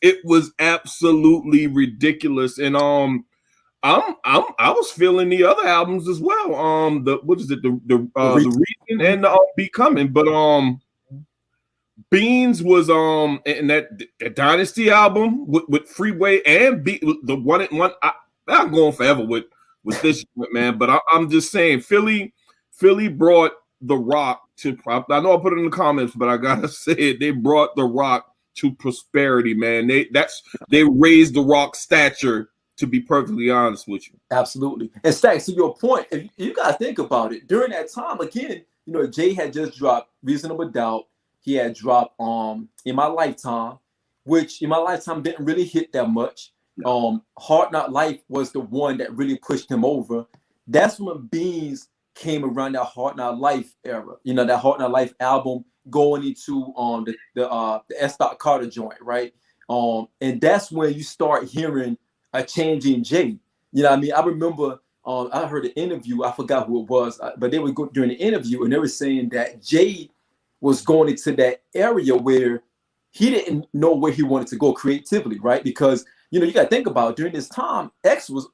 It was absolutely ridiculous. And I was feeling the other albums as well. The Reason and the Becoming, but Beans was and that Dynasty album with Freeway and the one. I'm going forever with this man, but I'm just saying Philly brought the Rock to. I know I put it in the comments, but I gotta say it. They brought the Rock to prosperity, man. They raised the Rock stature. To be perfectly honest with you, absolutely. And Stacks, to your point, if you gotta think about it, during that time, again, you know, Jay had just dropped Reasonable Doubt. He had dropped In My Lifetime, which In My Lifetime didn't really hit that much. Hard Knock Life was the one that really pushed him over. That's when Beans came around, that Hard Knock Life era. You know, that Hard Knock Life album going into the S. Carter joint, right? And that's when you start hearing a change in Jay. You know what I mean? I remember I heard an interview, I forgot who it was, but they were during the interview and they were saying that Jay was going into that area where he didn't know where he wanted to go creatively, right? Because, you know, you got to think about it, during this time, X was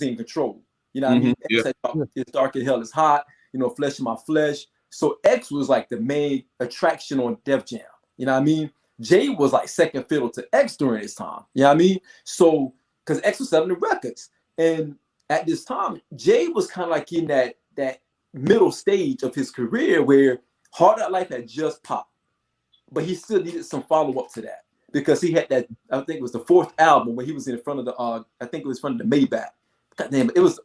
in control. You know what I mean? X had, It's Dark and Hell is Hot, you know, Flesh in My Flesh. So X was like the main attraction on Def Jam. You know what I mean? Jay was like second fiddle to X during this time. You know what I mean? So, because X was selling the records. And at this time, Jay was kind of like in that middle stage of his career where Hard Knock Life had just popped. But he still needed some follow-up to that. Because he had that, I think it was the fourth album where he was in front of the, I think it was in front of the Maybach. God damn it, it was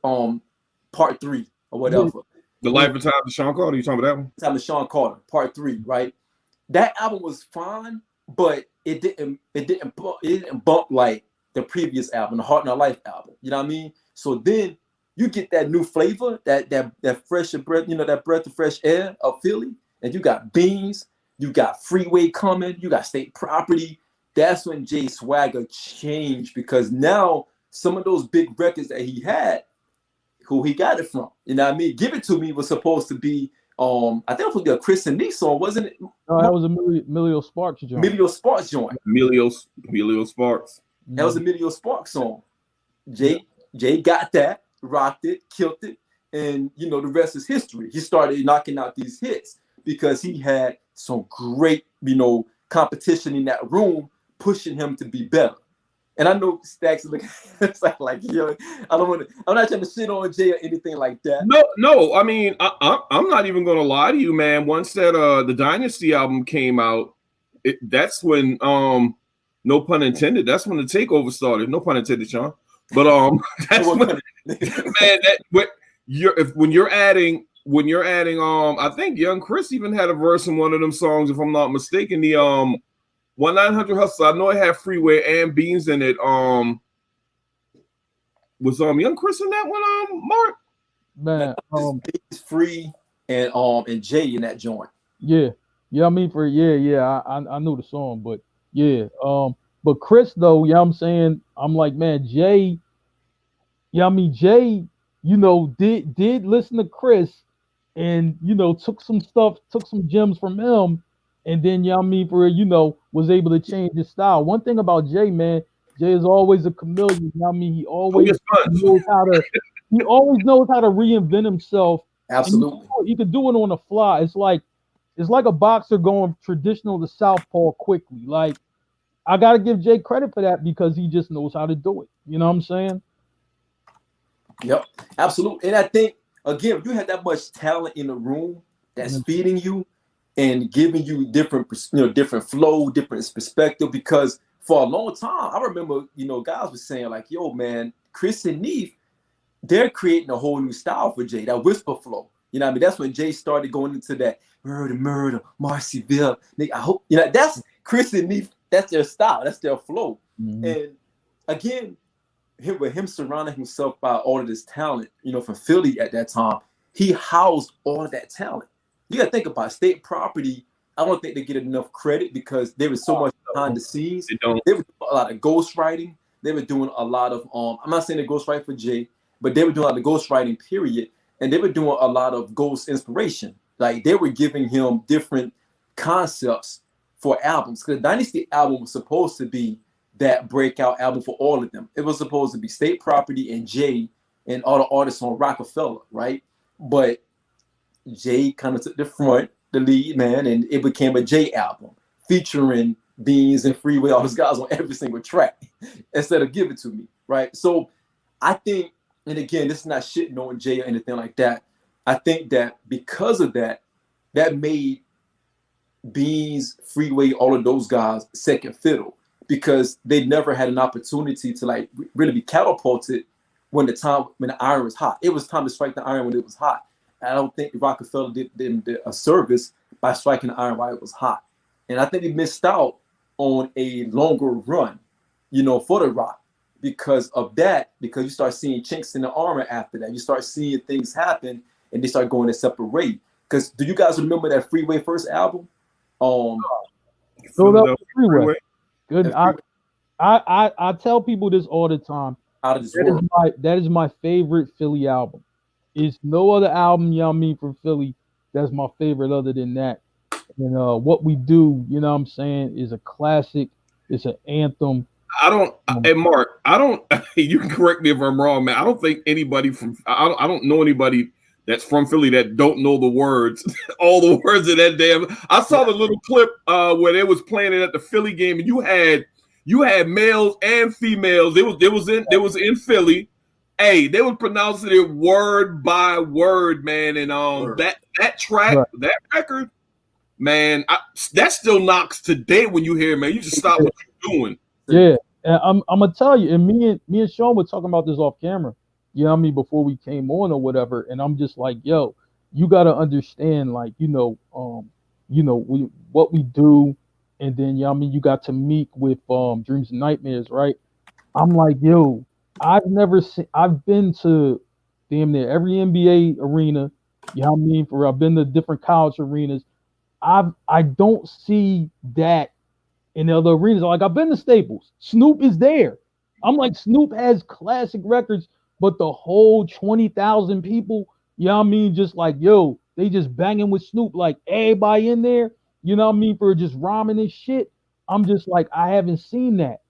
part 3 or whatever. The Life and Times of Sean Carter, you talking about that one? Time of Sean Carter, part 3, right? That album was fine, but it didn't bump like the previous album, the Hard Knock Life album. You know what I mean? So then you get that new flavor, that fresh breath, you know, that breath of fresh air of Philly, and you got Beans, you got Freeway coming, you got State Property. That's when Jay's swagger changed, because now some of those big records that he had, who he got it from, you know what I mean? Give It To Me was supposed to be, I think it was a Chris and Nick song, wasn't it? No, that was a Emilio Sparks joint. Emilio Sparks joint. Emilio Sparks. That was Emilio Sparks song. Jay got that, rocked it, killed it, and you know the rest is history. He started knocking out these hits because he had some great, you know, competition in that room, pushing him to be better. And I know Stacks look, it's like yo, I'm not trying to shit on Jay or anything like that. No. I mean, I'm not even gonna lie to you, man. Once that the Dynasty album came out, that's when no pun intended. That's when the takeover started. No pun intended, Sean. But that's when, man. When you're adding, I think Young Chris even had a verse in one of them songs, if I'm not mistaken. The 1-900 Hustle. I know it had Freeway and Beans in it. Was Young Chris in that one? Mark. Man, Free and Jay in that joint. Yeah. I mean I knew the song, but yeah. But Chris though, you know what I'm saying? I'm like, man, Jay, Jay, you know, did listen to Chris and, you know, took some gems from him, and then, you know what I mean, was able to change his style. One thing about Jay, man, Jay is always a chameleon, you know what I mean? He always knows how to reinvent himself. Absolutely. He could do it on the fly. It's like a boxer going traditional to southpaw quickly. Like, I got to give Jay credit for that because he just knows how to do it. You know what I'm saying? Yep, absolutely. And I think, again, you had that much talent in the room that's feeding you and giving you different flow, different perspective, because for a long time, I remember, guys were saying like, yo, man, Chris and Neef, they're creating a whole new style for Jay, that whisper flow. You know what I mean? That's when Jay started going into that murder, Marcyville. Nigga, I hope, that's Chris and Neef, that's their style, that's their flow. Mm-hmm. And again, with him surrounding himself by all of this talent, from Philly at that time, he housed all of that talent. You got to think about State Property. I don't think they get enough credit because there was so much behind the scenes. They were doing a lot of ghostwriting. They were doing a lot of, I'm not saying they ghostwrite for Jay, but they were doing a lot of ghostwriting, period. And they were doing a lot of ghost inspiration. Like they were giving him different concepts for albums. Because the Dynasty album was supposed to be that breakout album for all of them. It was supposed to be State Property and Jay and all the artists on Rockefeller, right? But Jay kind of took the lead, man, and it became a Jay album featuring Beans and Freeway, all those guys on every single track instead of Give It To Me, right? So I think, and again, this is not shitting on Jay or anything like that. I think that because of that, that made Beans, Freeway, all of those guys second fiddle because they never had an opportunity to like really be catapulted when the iron was hot. It was time to strike the iron when it was hot. I don't think Rockefeller did them a service by striking the iron while it was hot. And I think they missed out on a longer run, for the Rock because of that, because you start seeing chinks in the armor after that. You start seeing things happen and they start going a separate way. Because do you guys remember that Freeway first album? Freeway. Good. I tell people this all the time. Out of this world. That is my favorite Philly album. It's no other album, from Philly that's my favorite other than that. And What We Do, is a classic. It's an anthem. Hey Mark, you can correct me if I'm wrong, man. I don't think anybody I don't know anybody that's from Philly that don't know the words, all the words of that damn. I saw the little clip where they was playing it at the Philly game, and you had males and females. They was in Philly. Hey, they were pronouncing it word by word, man. And that track, right. That record, man, that still knocks today when you hear it, man. You just stop what you're doing. Yeah, and I'm gonna tell you, and me and Sean were talking about this off camera. Before we came on or whatever, and I'm just like, yo, you gotta understand, like, what we do, and then you got to meet with Dreams and Nightmares, right? I'm like, yo, I've been to damn near every NBA arena, I've been to different college arenas. I don't see that in the other arenas. Like, I've been to Staples. Snoop is there. I'm like, Snoop has classic records, but the whole 20,000 people, just like, yo, they just banging with Snoop, like everybody in there, for just rhyming and shit. I'm just like, I haven't seen that,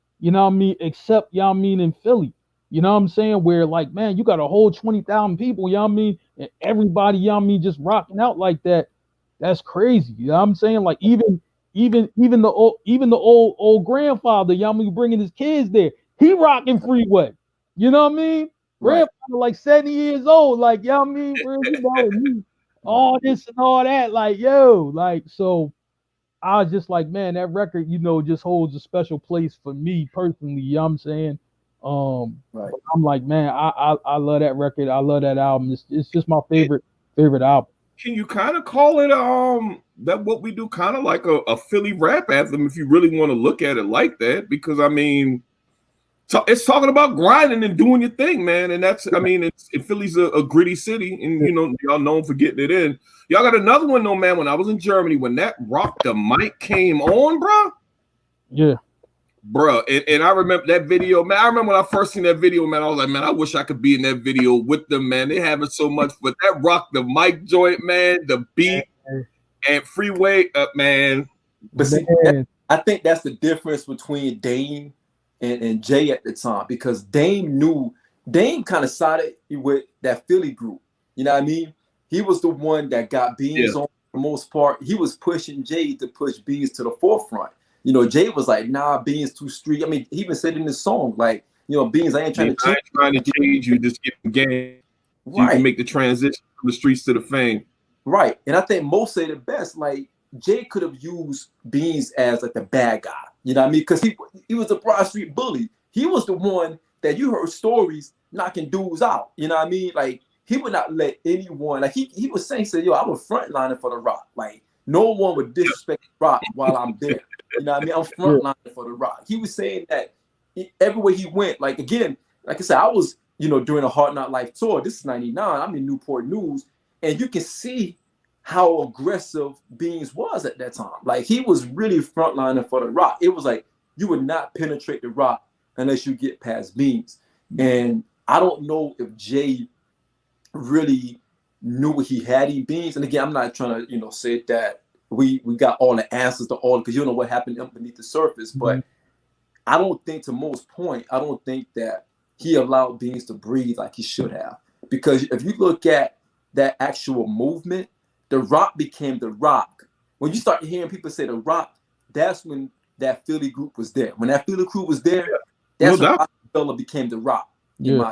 except, in Philly. Where like, man, you got a whole 20,000 people, and everybody, just rocking out like that. That's crazy. Like even the old grandfather, bringing his kids there. He rocking Freeway. Grandfather like 70 years old, like, all this and all that, like, yo, like, so I was just like, man, that record, just holds a special place for me personally. I'm like, man, I love that record. I love that album. It's just my favorite album. Can you kind of call it that What We Do kind of like a Philly rap anthem if you really want to look at it like that? Because it's talking about grinding and doing your thing, man. And that's, Philly's a gritty city, and y'all known for getting it in. Y'all got another one though, man. When I was in Germany, when that Rock the Mic came on, bro. Yeah. Bro, and I remember that video, man. I remember when I first seen that video, man. I was like, man, I wish I could be in that video with them, man. They having so much, but that Rock the Mic joint, man, the beat and Freeway, man. But see, I think that's the difference between Dame and Jay at the time, because Dame kind of sided with that Philly group. You know what I mean? He was the one that got Beans on for the most part. He was pushing Jay to push Beans to the forefront. Jay was like, nah, Beans too street. He even said in his song, like, Beans, I ain't trying to change you, just get the game. So you can make the transition from the streets to the fame. Right. And I think most say the best, like, Jay could have used Beans as like the bad guy. You know what I mean? Because he was a Broad Street bully. He was the one that you heard stories knocking dudes out. You know what I mean? Like, he would not let anyone, like he was saying, yo, I'm a frontliner for the Rock. Like, no one would disrespect the Rock while I'm there. You know what I mean? I'm frontliner for the Rock. He was saying that everywhere he went, like, again, like I said, I was, during a Hard Knock Life tour. This is 99. I'm in Newport News. And you can see how aggressive Beans was at that time. Like, he was really frontliner for the Rock. It was like, you would not penetrate the Rock unless you get past Beans. And I don't know if Jay really knew what he had in Beans. And again, I'm not trying to, say that we got all the answers to all, because you don't know what happened beneath the surface. But I don't think, to Mo's point, I don't think that he allowed Beans to breathe like he should have. Because if you look at that actual movement, the Rock became the Rock. When you start hearing people say the Rock, that's when that Philly group was there. When that Philly crew was there, that's when Rockefeller became the Rock. Yeah,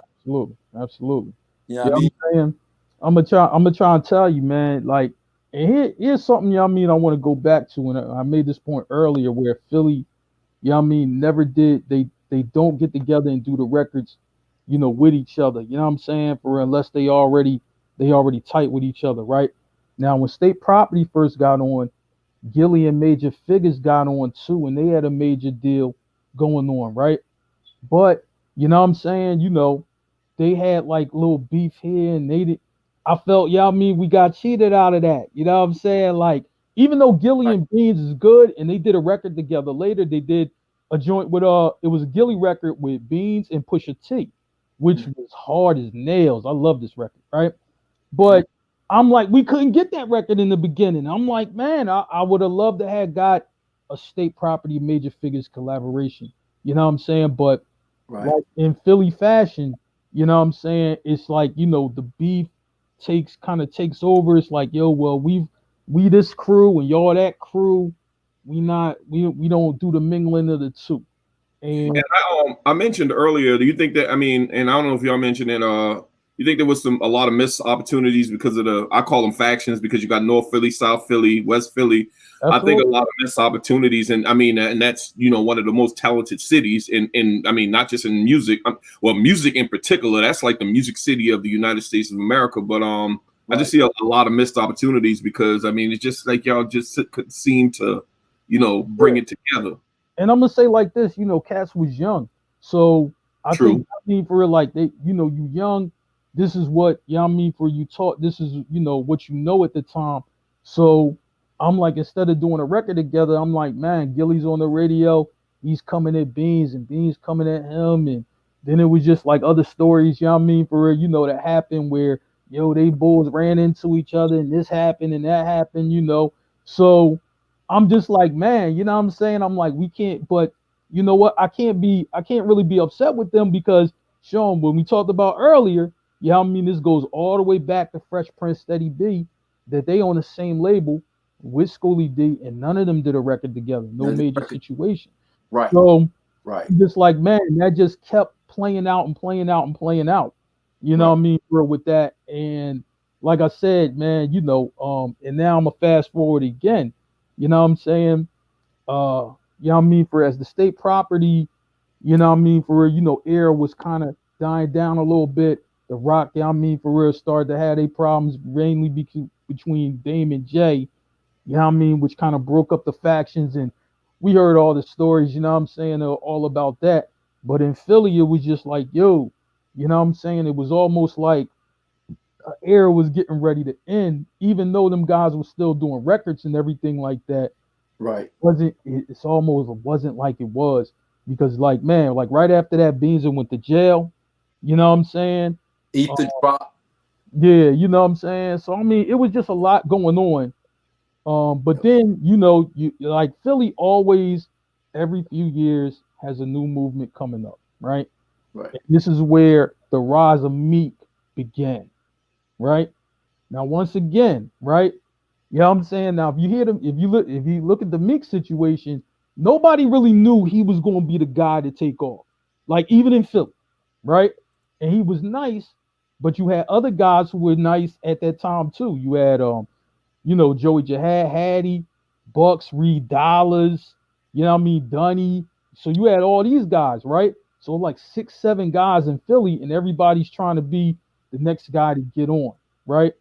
absolutely. You know what I mean? I'm saying? I'm gonna try and tell you, man. Like, and here's something, I want to go back to, and I made this point earlier, where Philly, never did. They don't get together and do the records, with each other. You know what I'm saying? For unless they already tight with each other, right? Now, when State Property first got on, Gilly and Major Figures got on too, and they had a major deal going on, right? But you know what I'm saying? They had like little beef here, and I felt, we got cheated out of that. You know what I'm saying? Like, even though Gilly and Beans is good, and they did a record together later, they did a joint with it was a Gilly record with Beans and Pusha T, which was hard as nails. I love this record, right? But I'm like, we couldn't get that record in the beginning. I'm like, man, I would have loved to have got a State Property Major Figures collaboration. You know what I'm saying? But like in Philly fashion, you know what I'm saying, it's like, the beef takes over. It's like, yo, well, we this crew and y'all that crew, we don't do the mingling of the two. And I mentioned earlier, do you think that, and I don't know if y'all mentioned it, you think there was a lot of missed opportunities because of I call them factions, because you got North Philly, South Philly, West Philly. Absolutely. I think a lot of missed opportunities, and and that's one of the most talented cities in not just in music, well, music in particular. That's like the music city of the United States of America. But I just see a lot of missed opportunities, because it's just like y'all just could seem to bring it together. And I'm gonna say like this, Cass was young, so I think for like they, you young. This is what for you taught. This is what at the time. So I'm like, instead of doing a record together, I'm like, man, Gilly's on the radio. He's coming at Beans, and Beans coming at him, and then it was just like other stories. For that happened where they both ran into each other, and this happened and that happened. So I'm just like, man, you know what I'm saying? I'm like, we can't. But you know what? I can't really be upset with them, because Sean, when we talked about earlier. This goes all the way back to Fresh Prince Steady B, that they on the same label with Schoolie D, and none of them did a record together. No major situation. Right. So just like, man, that just kept playing out and playing out and playing out. You know what I mean? With that. And like I said, man, and now I'm gonna fast forward again. You know what I'm saying? For as the State Property, era was kind of dying down a little bit. The Rock, for real, started to have their problems, mainly between Dame and Jay, which kind of broke up the factions. And we heard all the stories, all about that. But in Philly, it was just like, yo, it was almost like an era was getting ready to end, even though them guys were still doing records and everything like that. Right. It wasn't like it was, because like, man, like right after that, Beans went to jail. You know what I'm saying? Eat the drop. Yeah, you know what I'm saying? So it was just a lot going on. But then, you like Philly always every few years has a new movement coming up, right? Right. And this is where the rise of Meek began, right? Now, once again, right? You know what I'm saying? Now, if you look at the Meek situation, nobody really knew he was going to be the guy to take off. Like, even in Philly, right? And he was nice, but you had other guys who were nice at that time too. You had Joey Jihad, Hattie, Bucks, Reed Dollars, you know what I mean, Dunny. So you had all these guys, right? So like 6, 7 guys in Philly, and everybody's trying to be the next guy to get on, right?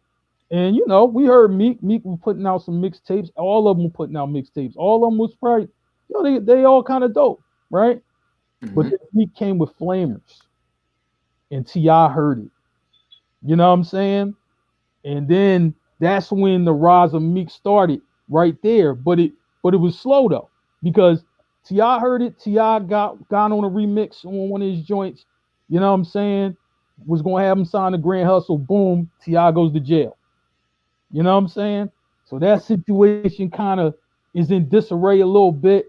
And you know, we heard Meek. Meek was putting out some mixtapes. All of them were putting out mixtapes. All of them was probably, you know, they all kind of dope, right? But Mm-hmm. then Meek came with Flamers, and Ti heard it. You know what I'm saying? And then that's when the rise of Meek started, right there. But it was slow though, because Ti heard it. Ti got on a remix on one of his joints. You know what I'm saying? Was gonna have him sign the Grand Hustle. Boom, Ti goes to jail. You know what I'm saying? So that situation kind of is in disarray a little bit,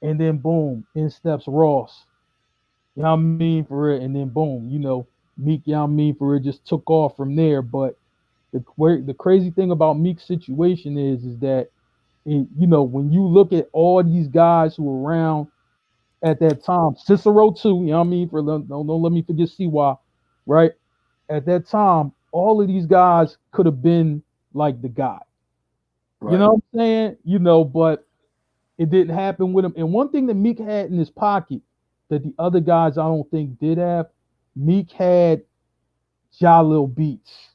and then boom, in steps Ross. You know what I mean for it, and then boom, you know, Meek, you know what I mean for it, just took off from there. But the crazy thing about Meek's situation is that you know, when you look at all these guys who were around at that time, Cicero too, you know what I mean? For don't let me forget CY, right? At that time, all of these guys could have been like the guy. You Right. know what I'm saying? You know, but it didn't happen with him. And one thing that Meek had in his pocket that the other guys I don't think did have, Meek had Jalil Beats.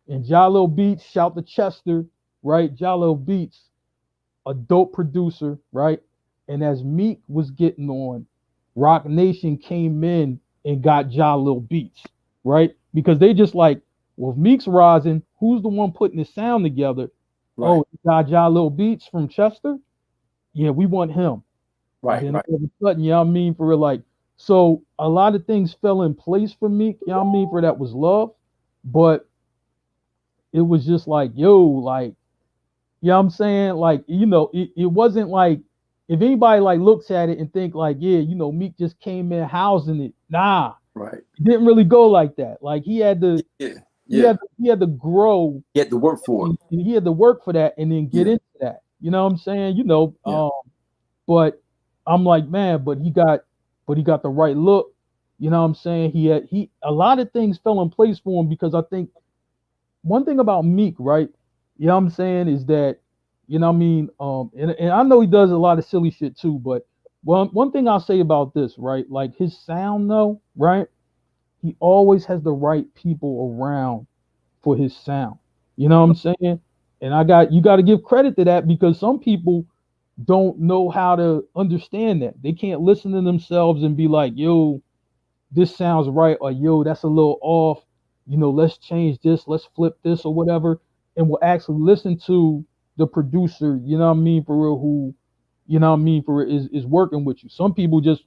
And Jalil Beats, shout to Chester, right? Jalil Beats, a dope producer, right? And as Meek was getting on, Rock Nation came in and got Jalil Beats, right? Because they just like, well, if Meek's rising, who's the one putting the sound together? Right. Oh, you got Jalil Beats from Chester? Yeah, we want him. And Right. then Right. all of a sudden, you know what I mean? For real, like, so a lot of things fell in place for Meek, you know what I mean? For that was love. But it was just like, yo, like, you know what I'm saying? Like, you know, it wasn't like if anybody like looks at it and think like, yeah, you know, Meek just came in housing it. Nah, Right. it didn't really go like that. Like he had to Yeah. he Yeah. had he had to grow, You had to work for it. and he had to work for that and then get Yeah. into that. You know what I'm saying? You know, Yeah. but I'm like, man, but he got the right look. You know what I'm saying? He a lot of things fell in place for him because I think one thing about Meek, right? You know what I'm saying, is that, you know what I mean? And I know he does a lot of silly shit too, but one thing I'll say about this, right? Like his sound though, right? He always has the right people around for his sound. You know what I'm saying? And you got to give credit to that because some people don't know how to understand that. They can't listen to themselves and be like, yo, this sounds right, or yo, that's a little off. You know, let's change this, let's flip this or whatever. And we'll actually listen to the producer, you know what I mean, for real, who, you know what I mean, for real, is working with you. Some people just,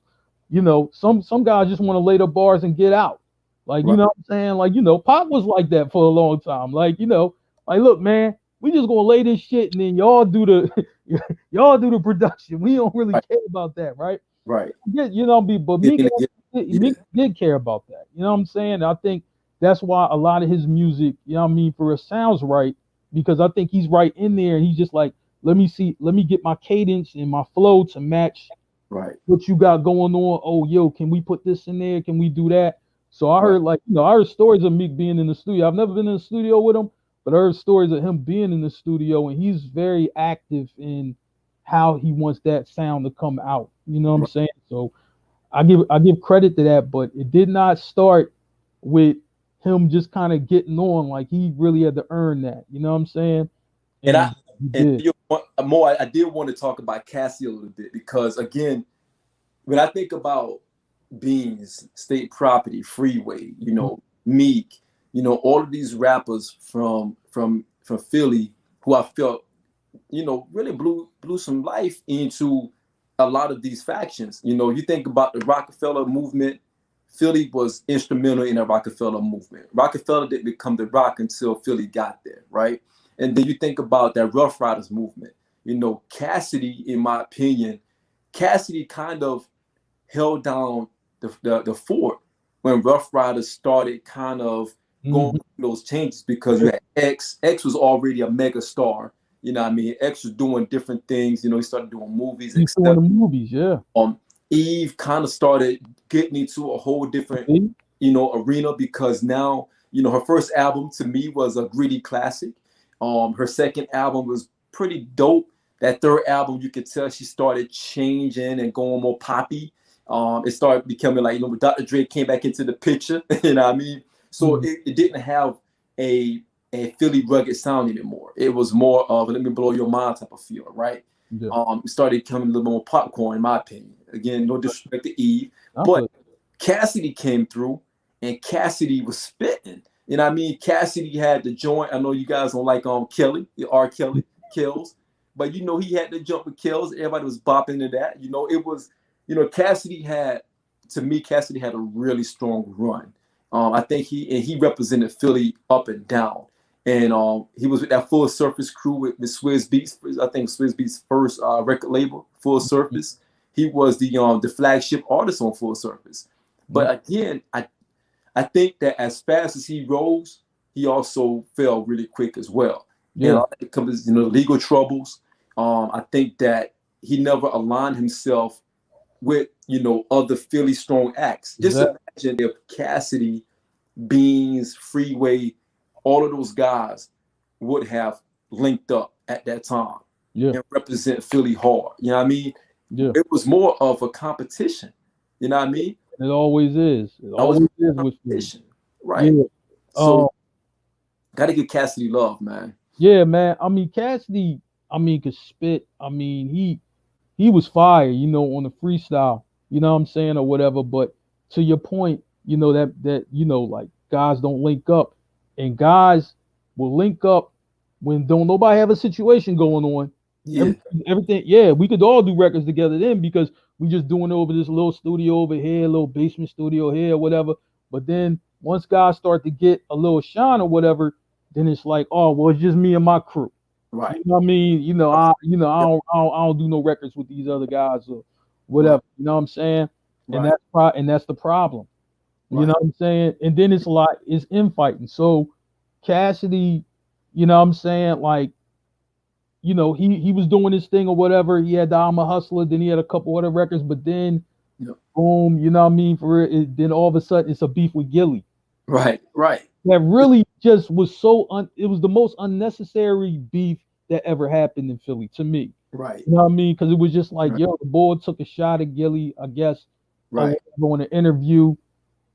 you know, some guys just want to lay the bars and get out. Like, you Right. know what I'm saying? Like, you know, Pop was like that for a long time. Like, you know, like, look, man, we just gonna lay this shit and then y'all do the y'all do the production. We don't really Right. care about that, right? Right. Yeah, you know, but Yeah. Meek, Yeah. Yeah. Meek did care about that. You know what I'm saying? I think that's why a lot of his music, you know what I mean, for it sounds right because I think he's right in there and he's just like, let me get my cadence and my flow to match Right. what you got going on. Oh, yo, can we put this in there? Can we do that? So I Right. heard like, you know, I heard stories of Meek being in the studio. I've never been in the studio with him, but I heard stories of him being in the studio and he's very active in how he wants that sound to come out. You know what I'm Right. saying? So I give credit to that, but it did not start with him just kind of getting on. Like he really had to earn that. You know what I'm saying? And And he did. more, I did want to talk about Cassie a little bit because again, when I think about Beans, State Property, Freeway, you know, Meek, you know, all of these rappers from Philly who I felt, you know, really blew some life into a lot of these factions. You know, you think about the Rockefeller movement, Philly was instrumental in the Rockefeller movement. Rockefeller didn't become the rock until Philly got there, right? And then you think about that Rough Riders movement. You know, Cassidy, in my opinion, Cassidy kind of held down the fort when Rough Riders started kind of going Mhm. through those changes because you had X. X was already a mega star. You know what I mean? X was doing different things. You know, he started doing movies, He's doing etc. the movies, yeah. Eve kind of started getting into a whole different, See? you know, arena because now, you know, her first album to me was a gritty classic. Her second album was pretty dope. That third album, you could tell she started changing and going more poppy. It started becoming like, when Dr. Dre came back into the picture, you know what I mean? So it didn't have a Philly rugged sound anymore. It was more of a let me blow your mind type of feel, right? Yeah. It started becoming a little more popcorn, in my opinion. Again, no disrespect to Eve, but Cassidy came through, and Cassidy was spitting. You know what I mean? Cassidy had the joint. I know you guys don't like Kelly, R. Kelly, Kills, but you know he had the jump with Kills. Everybody was bopping to that. You know, it was, Cassidy had, to me, Cassidy had a really strong run. I think he represented Philly up and down. And he was with that Full Surface crew with Swizz Beatz. I think Swizz Beatz' first record label, Full Surface. He was the flagship artist on Full Surface. But again, I think that as fast as he rose, he also fell really quick as well. Yeah, it comes legal troubles. I think that he never aligned himself with other Philly strong acts. Just imagine if Cassidy, Beans, Freeway, all of those guys would have linked up at that time and represent Philly hard. You know what I mean? Yeah. It was more of a competition. You know what I mean? It always is. It always is with Philly. Right. Yeah. So gotta give Cassidy love, man. Yeah, man. I mean, Cassidy, could spit. He was fire, on the freestyle, you know what I'm saying, or whatever. But to your point, that like guys don't link up, and guys will link up when don't nobody have a situation going on. Yeah. Everything, we could all do records together then because we just doing it over this little studio over here, little basement studio here, whatever. But then once guys start to get a little shine or whatever, then it's like, oh, well, it's just me and my crew. Right. You know what I mean? I don't do no records with these other guys or whatever. Right. You know what I'm saying? Right. And that's the problem. Right. You know what I'm saying? And then it's infighting. So Cassidy, you know what I'm saying? Like, he was doing his thing or whatever. He had the I'm a Hustler, then he had a couple other records, but then boom, you know what I mean? Then all of a sudden it's a beef with Gilly. Right. That really just was it was the most unnecessary beef that ever happened in Philly to me. Right. You know what I mean? Because it was just like, the board took a shot at Gilly, I guess, on an interview,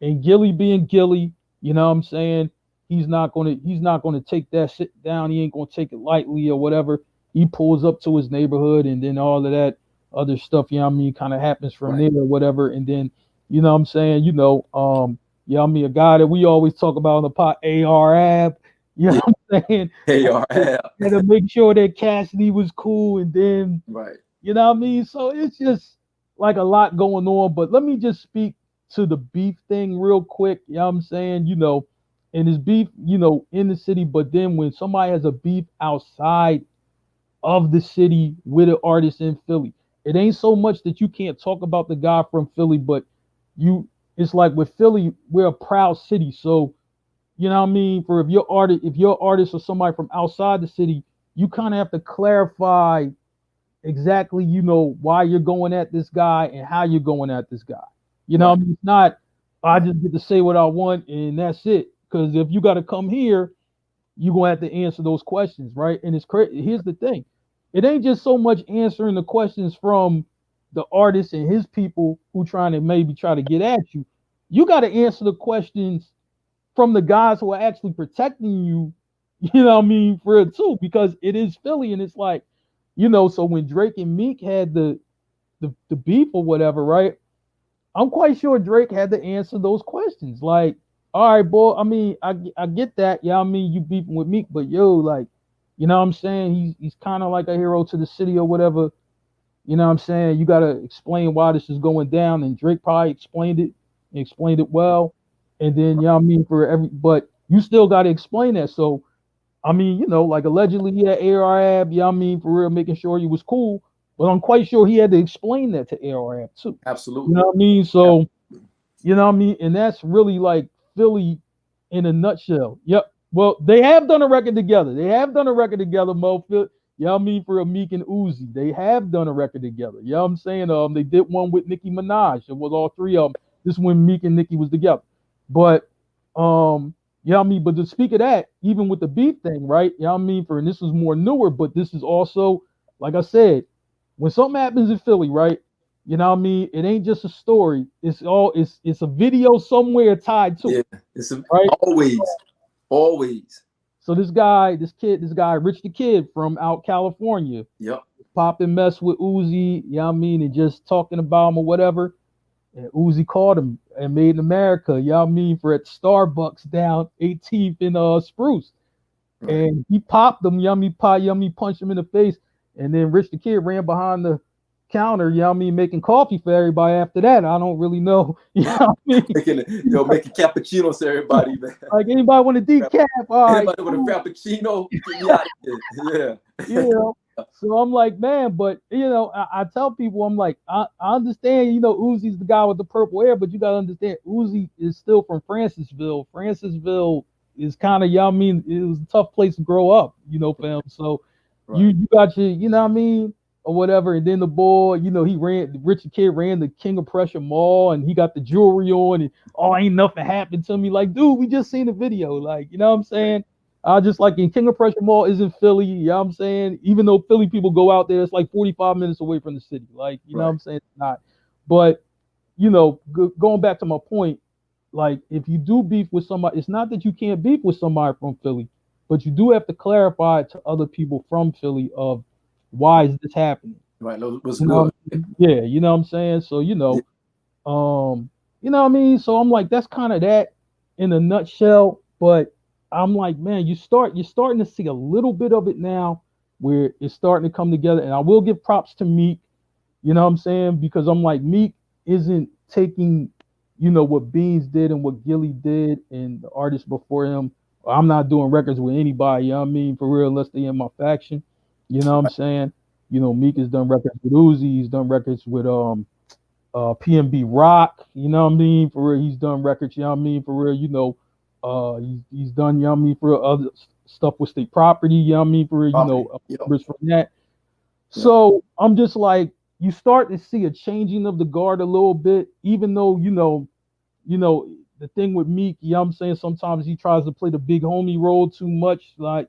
and Gilly being Gilly, you know what I'm saying? He's not gonna take that shit down. He ain't gonna take it lightly or whatever. He pulls up to his neighborhood, and then all of that other stuff, you know what I mean, kind of happens from there or whatever. And then, you know what I'm saying, a guy that we always talk about on the pod, AR-Ab, you know what I'm saying? AR-Ab. And to make sure that Cassidy was cool, and then, you know what I mean? So it's just like a lot going on. But let me just speak to the beef thing real quick, you know what I'm saying? And it's beef, in the city, but then when somebody has a beef outside of the city with an artist in Philly, it ain't so much that you can't talk about the guy from Philly, but it's like with Philly, we're a proud city. So, you know what I mean? If your artist or somebody from outside the city, you kind of have to clarify exactly, why you're going at this guy and how you're going at this guy. You know what I mean? It's not, I just get to say what I want and that's it. Because if you got to come here, you're going to have to answer those questions, right? And it's crazy. Here's the thing. It ain't just so much answering the questions from the artist and his people who try to get at you. You got to answer the questions from the guys who are actually protecting you, you know what I mean, for it too, because it is Philly. And it's like, so when Drake and Meek had the beef or whatever, right? I'm quite sure Drake had to answer those questions. Like, all right, boy, I mean, I get that. Yeah, I mean, you beefing with Meek, but like, you know what I'm saying? He's kind of like a hero to the city or whatever. You know what I'm saying? You got to explain why this is going down. And Drake probably explained it well. And then, you know what I mean, but you still got to explain that. So, I mean, like allegedly he had AR-Ab, you know what I mean, for real, making sure he was cool. But I'm quite sure he had to explain that to AR-Ab too. Absolutely. You know what I mean? So, you know what I mean? And that's really like Philly in a nutshell. Yep. Well, they have done a record together. Mo. You know what I mean? For a Meek and Uzi. They have done a record together. You know what I'm saying? They did one with Nicki Minaj. It was all three of them. This when Meek and Nicki was together. But you know what I mean? But to speak of that, even with the beef thing, right? You know what I mean? And this is more newer, but this is also like I said, when something happens in Philly, right? You know what I mean? It ain't just a story. It's a video somewhere tied to Yeah, it, it's right? always. So this guy, Rich the Kid from out California, Yep. popping mess with Uzi, you know what I mean, and just talking about him or whatever. And Uzi called him and Made in America, you know what I mean, for at Starbucks down 18th in Spruce. Right. And he popped him, yummy pie, yummy punched him in the face. And then Rich the Kid ran behind the counter, you know what I mean, making coffee for everybody after that. I don't really know, you know what I mean? Making cappuccinos for everybody, man. Like, anybody want a decaf? All right. Anybody with a frappuccino? Get me out of here. Yeah. You know, so I'm like, man, but you know, I tell people, I'm like, I understand, you know, Uzi's the guy with the purple hair, but you gotta understand, Uzi is still from Francisville. Francisville is kind of, I mean, it was a tough place to grow up, you know, fam. So Right. you got your, you know what I mean, or whatever. And then the boy, you know, Richard Kid ran the King of Prussia Mall, and he got the jewelry on, and ain't nothing happened to me. Like, dude, we just seen the video, like, you know what I'm saying? I just like in King of Prussia Mall is in Philly, you know what I'm saying? Even though Philly people go out there, it's like 45 minutes away from the city. Like, you know what I'm saying? It's not. But, you know, going back to my point, like if you do beef with somebody, it's not that you can't beef with somebody from Philly, but you do have to clarify to other people from Philly of why is this happening? Right. That was You good. yeah, you know what I'm saying? So, you know what I mean? So I'm like, that's kind of that in a nutshell. But I'm like, man, you're starting to see a little bit of it now where it's starting to come together. And I will give props to Meek, you know what I'm saying? Because I'm like, Meek isn't taking, you know, what Beans did and what Gilly did and the artists before him. I'm not doing records with anybody, you know what I mean, for real, unless they in my faction. You know what I'm saying? You know, Meek has done records with Uzi, he's done records with PNB Rock, you know what I mean? For real, he's done records, you know what I mean? For real, you know, he's done, you know what I mean, for other stuff with State Property, you know what I mean? For real, you know, members from that. So I'm just like, you start to see a changing of the guard a little bit, even though, you know, the thing with Meek, you know what I'm saying? Sometimes he tries to play the big homie role too much. Like,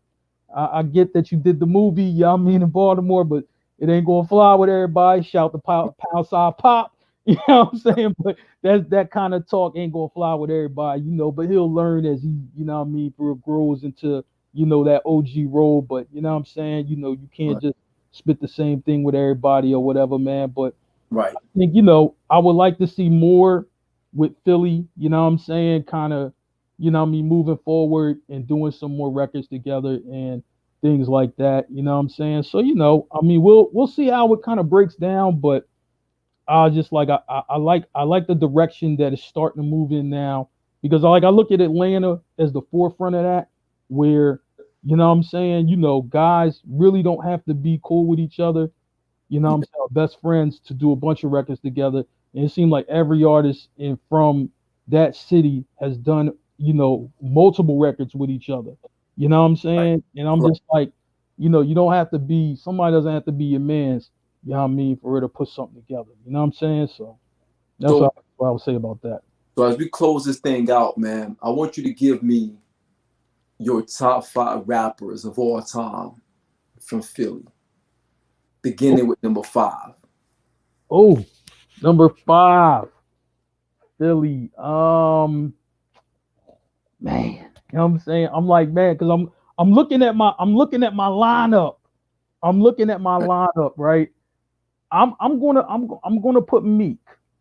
I get that you did the movie, you know what I mean, in Baltimore, but it ain't gonna fly with everybody. Shout the pound side pop. You know what I'm saying? But that kind of talk ain't gonna fly with everybody, you know. But he'll learn as he, you know what I mean, grows into, you know, that OG role. But you know what I'm saying? You know, you can't just spit the same thing with everybody or whatever, man. But I think, you know, I would like to see more with Philly, you know what I'm saying? Kind of, you know what I mean, moving forward and doing some more records together and things like that, you know what I'm saying? So, you know, I mean, we'll see how it kind of breaks down, but I just like I like the direction that it's starting to move in now, because I look at Atlanta as the forefront of that, where, you know what I'm saying, you know, guys really don't have to be cool with each other, you know what I'm saying, best friends to do a bunch of records together. And it seemed like every artist from that city has done, you know, multiple records with each other. You know what I'm saying? And I'm just like, you know, you don't have to be, somebody doesn't have to be your man's, you know what I mean, for her to put something together. You know what I'm saying? So that's what I would say about that. So as we close this thing out, man, I want you to give me your top 5 rappers of all time from Philly, beginning with number 5. Oh, number 5, Philly. Man, you know what I'm saying? I'm like, man, because I'm looking at my lineup. I'm looking at my lineup, right? I'm gonna put Meek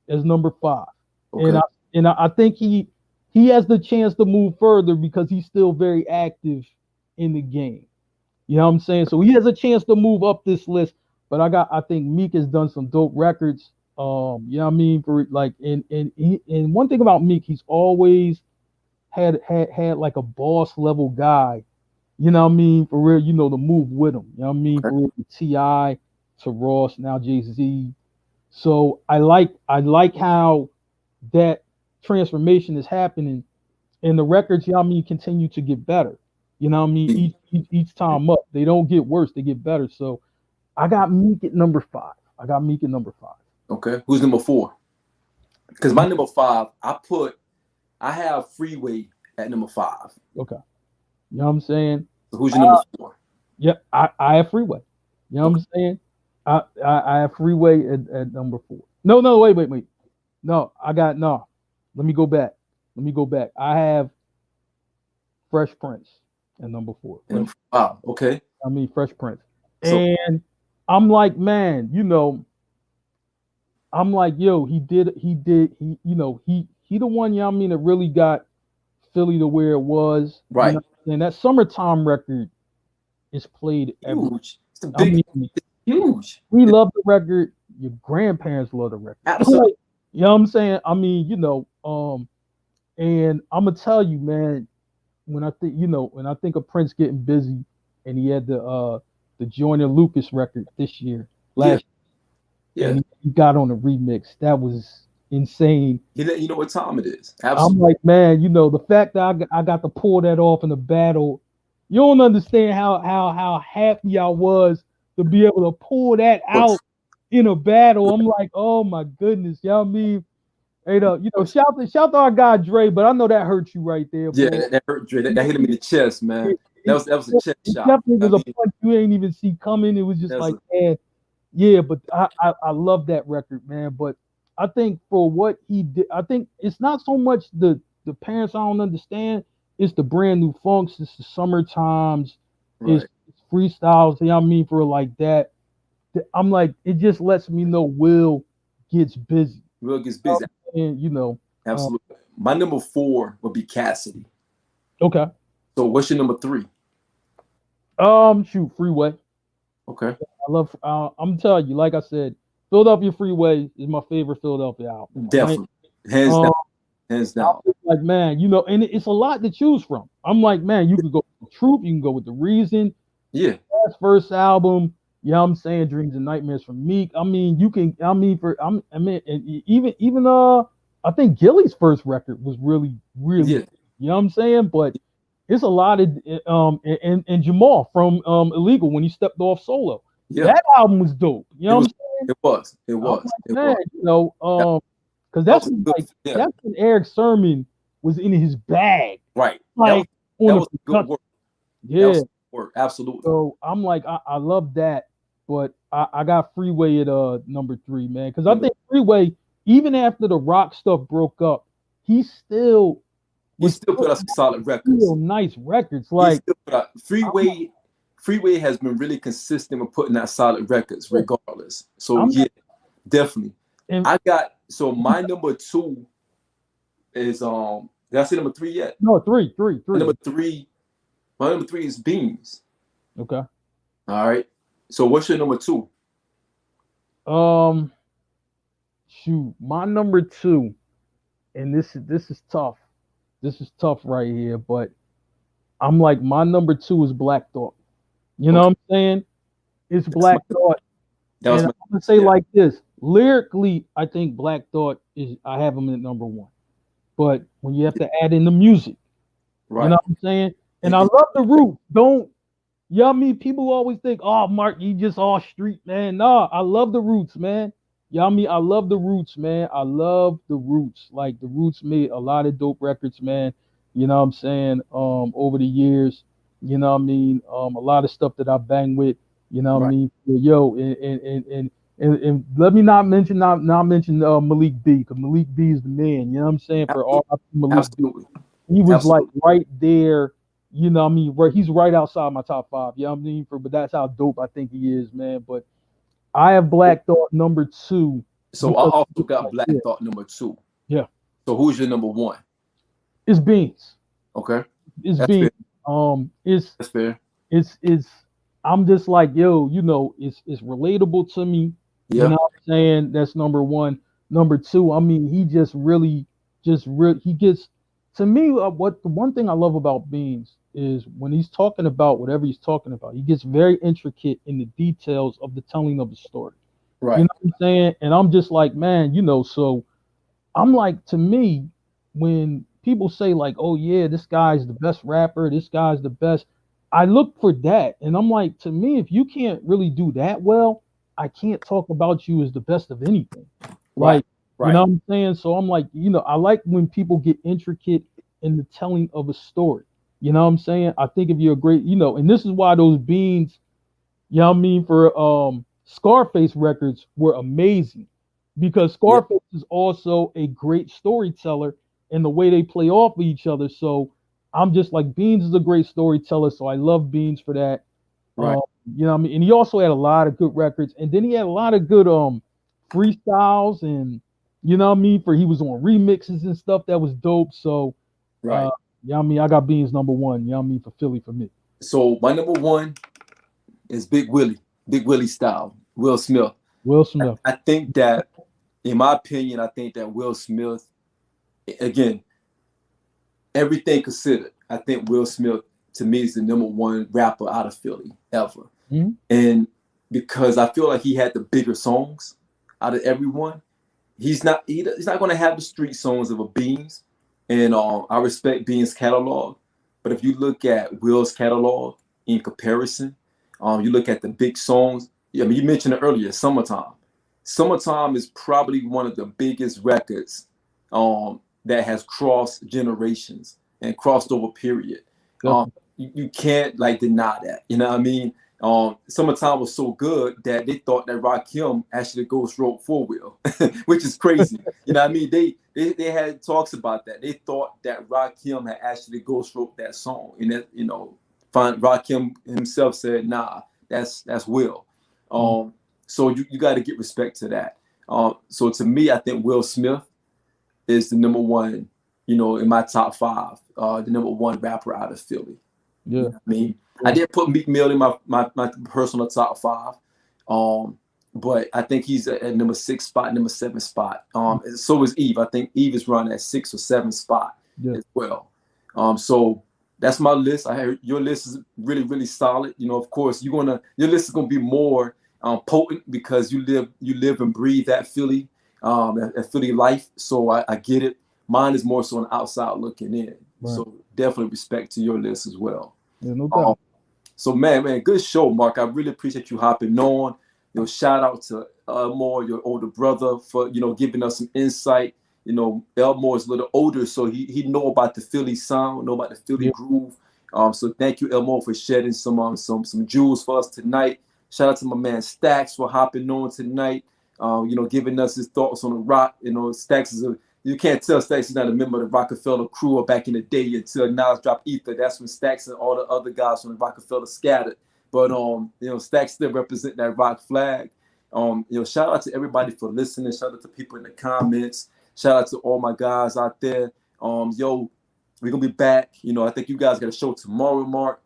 as number 5. Okay. And I think he has the chance to move further because he's still very active in the game. You know what I'm saying? So he has a chance to move up this list. But I think Meek has done some dope records. You know what I mean? For like, and one thing about Meek, he's always had like a boss level guy, you know what I mean, for real, you know, to move with him. You know what I mean? For real, T.I. to Ross, now Jay-Z. So I like how that transformation is happening, and the records, you know what I mean, continue to get better. You know what I mean? Each time up, they don't get worse, they get better. So I got Meek at number 5. Okay. Who's number 4? Because my number 5, I have Freeway at number 5. Okay. You know what I'm saying? So who's your number 4? Yeah, I have Freeway. You know what I'm saying? I have Freeway at number 4. No, wait. No, I got no. Let me go back. I have Fresh Prince at number 4. Wow. Okay. Fresh Prince. So And I'm like, man, I'm like, yo, he the one, that really got Philly to where it was. right. And that Summertime record is played everywhere. Huge. It's the big. It's huge. We love the record. Your grandparents love the record. Absolutely. You know what I'm saying? And I'm gonna tell you, man, when I think of Prince getting busy, and he had the Joyner Lucas record this year, last year, and he got on a remix. That was insane. He let you know what time it is. Absolutely. I'm like, man, the fact that I got to pull that off in the battle, you don't understand how happy I was to be able to pull that out in a battle. I'm like, oh my goodness, you know what I mean? Hey, shout to our guy Dre, but I know that hurt you right there. Yeah, that hurt Dre. That hit him in the chest, man. That was a chest shot. Definitely was a punch you ain't even see coming. It was just like, man, yeah. But I love that record, man. But I think for what he did, I think it's not so much the parents I don't understand. It's the brand new funks. It's the Summertimes. Right. It's freestyles. You know what I mean? For like that, I'm like, it just lets me know Will gets busy. Will gets busy. And absolutely. My number 4 would be Cassidy. Okay. So what's your number 3? Shoot, Freeway. Okay. I love. I'm telling you, like I said, Philadelphia Freeway is my favorite Philadelphia album. Definitely, right? Hands down. Like, man, and it's a lot to choose from. I'm like, man, you can go with the Truth, you can go with the Reason. Yeah. Last first album. You know what I'm saying? Dreams and Nightmares from Meek. You can. Even I think Gilly's first record was really. Yeah. You know what I'm saying? But it's a lot of and Jamal from Illegal when he stepped off solo. Yeah. That album was dope. You know what I'm saying? It was. Like, because that's when Eric Sermon was in his bag. Right. Like that was good work. Yeah. Work. Absolutely. So I'm like, I love that, but I got Freeway at number 3, man, because I think Freeway, even after the rock stuff broke up, he still put out some solid records. Nice records. Like Freeway has been really consistent with putting out solid records, regardless. So definitely. My number 2 is did I say number 3 yet? No, 3. Number 3. My number 3 is Beans. Okay. All right. So what's your number 2? Shoot, my number 2, and this is tough. This is tough right here, but I'm like, my number 2 is Black Thought. You know what I'm saying? It's Black Thought. And I'm gonna say like this. Lyrically, I think Black Thought I have him at number 1. But when you have to add in the music, right. You know what I'm saying? And I love the Roots. You know what I mean? People always think, oh, Mark, you just all street, man. No, I love the Roots, man. You know what I mean? I love the Roots, man. I love the Roots. Like, the Roots made a lot of dope records, man. You know what I'm saying? Over the years, you know what I mean? A lot of stuff that I bang with, you know what I mean? Yo, and let me not mention Malik B, because Malik B is the man, you know what I'm saying? For all Malik B. He was like right there. You know what I mean? He's right outside my top 5. You know what I mean? But that's how dope I think he is, man. But I have Black Thought number 2. So I also got Black Thought number 2. Yeah. So who's your number 1? It's Beans. Okay. It's Beans. That's fair. It's I'm just like, yo, it's relatable to me. Yeah. You know what I'm saying? That's number 1. Number 2, I mean, he just really he gets. To me, what the one thing I love about Beans is when he's talking about whatever he's talking about, he gets very intricate in the details of the telling of the story. Right. You know what I'm saying? And I'm just like, man, so I'm like, to me, when people say like, oh yeah, this guy's the best rapper, this guy's the best, I look for that. And I'm like, to me, if you can't really do that well, I can't talk about you as the best of anything. Right. You know what I'm saying? So I'm like, I like when people get intricate in the telling of a story. You know what I'm saying? I think if you're a great, and this is why those Beans you know what I mean, for Scarface records were amazing because Yeah. Scarface is also a great storyteller in the way they play off of each other. So I'm just like Beans is a great storyteller, so I love Beans for that. Right. You know what I mean? And he also had a lot of good records, and then he had a lot of good freestyles, and you know what I mean, for he was on remixes and stuff that was dope. So Right. you know what I mean, I got Beans number one, you know what I mean, for Philly for me. So my number one is Big Willie style, Will Smith. Will I, Smith. I think that, in my opinion, I think that Will Smith, again, everything considered, I think Will Smith to me is the number one rapper out of Philly ever. Mm-hmm. And because I feel like he had the bigger songs out of everyone, he's not going to have the street songs of a Beans. And I respect Beans' catalog, but if you look at Will's catalog in comparison, you look at the big songs. I mean, you mentioned it earlier, "Summertime." "Summertime" is probably one of the biggest records that has crossed generations and crossed over period. You can't like deny that. You know what I mean? "Summertime" was so good that they thought that Rakim actually ghost wrote Four Wheel, which is crazy. You know what I mean? They had talks about that. They thought that Rakim had actually ghost wrote that song, and that Rakim himself said, "Nah, that's Will." So you got to get respect to that. So to me, I think Will Smith is the number one. In my top five, the number one rapper out of Philly. Yeah. You know what I mean? I did put Meek Mill in my personal top five. But I think he's at number 6 spot, number 7 spot. So is Eve. I think Eve is running at 6 or 7 spot as well. So that's my list. I heard your list is really, really solid. Of course, your list is gonna be more potent because you live and breathe that Philly, that Philly life. So I get it. Mine is more so an outside looking in. Right. So definitely respect to your list as well. Yeah, no doubt. So man, good show, Mark. I really appreciate you hopping on. Shout out to Elmore, your older brother, for giving us some insight. Elmore is a little older, so he know about the Philly sound, know about the Philly groove. So thank you, Elmore, for shedding some jewels for us tonight. Shout out to my man Stacks for hopping on tonight. Giving us his thoughts on the rock. Stacks you can't tell Stacks is not a member of the Rockefeller crew or back in the day until Nas dropped Ether. That's when Stacks and all the other guys from the Rockefeller scattered. But Stacks still represent that rock flag. Shout out to everybody for listening. Shout out to people in the comments. Shout out to all my guys out there. We're gonna be back. I think you guys got a show tomorrow, Mark.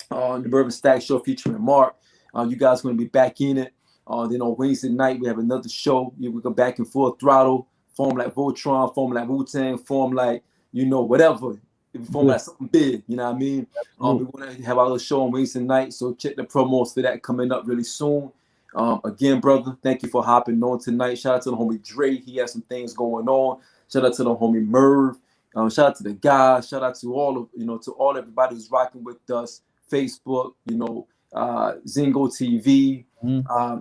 The Bourbon Stack Show featuring Mark. You guys are gonna be back in it. Then on Wednesday night we have another show. We go back and forth throttle. Form like Voltron, form like Wu-Tang, form like, whatever. Form like something big, you know what I mean? We want to have our little show on Wednesday night, so check the promos for that coming up really soon. Again, brother, thank you for hopping on tonight. Shout out to the homie Dre. He has some things going on. Shout out to the homie Merv. Shout out to the guys. Shout out to all everybody who's rocking with us. Facebook, Zingo TV,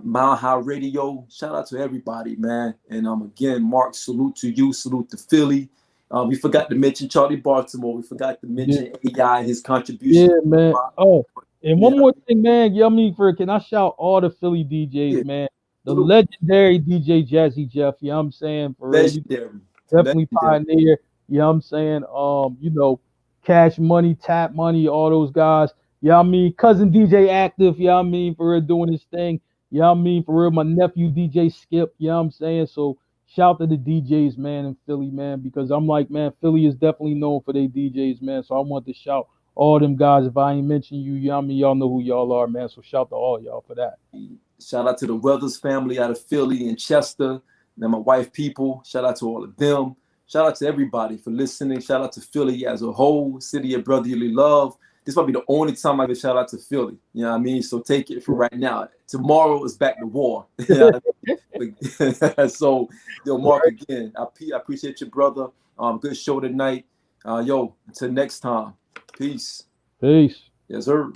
Mile High Radio. Shout out to everybody, man. And again, Mark, salute to you. Salute to Philly. We forgot to mention Charlie Baltimore. We forgot to mention AI and his contribution. Yeah, man. Oh, and one more thing, man. Can I shout all the Philly DJs, man? The legendary DJ Jazzy Jeff. You know what I'm saying? For legendary. Definitely pioneer. You know what I'm saying? Cash Money, Tap Money, all those guys. You know what I mean? Cousin DJ Active, you know what I mean? For real, doing his thing. You know what I mean? For real, my nephew DJ Skip, you know what I'm saying? So shout to the DJs, man, in Philly, man, because I'm like, man, Philly is definitely known for their DJs, man. So I want to shout all them guys. If I ain't mention you, you know what I mean? Y'all know who y'all are, man. So shout to all y'all for that. Shout out to the Weathers family out of Philly and Chester. And my wife people. Shout out to all of them. Shout out to everybody for listening. Shout out to Philly as a whole, city of brotherly love. This might be the only time I can shout out to Philly. You know what I mean? So take it for right now. Tomorrow is back to war. So, Mark, again, I appreciate you, brother. Good show tonight. Until next time. Peace. Peace. Yes, sir.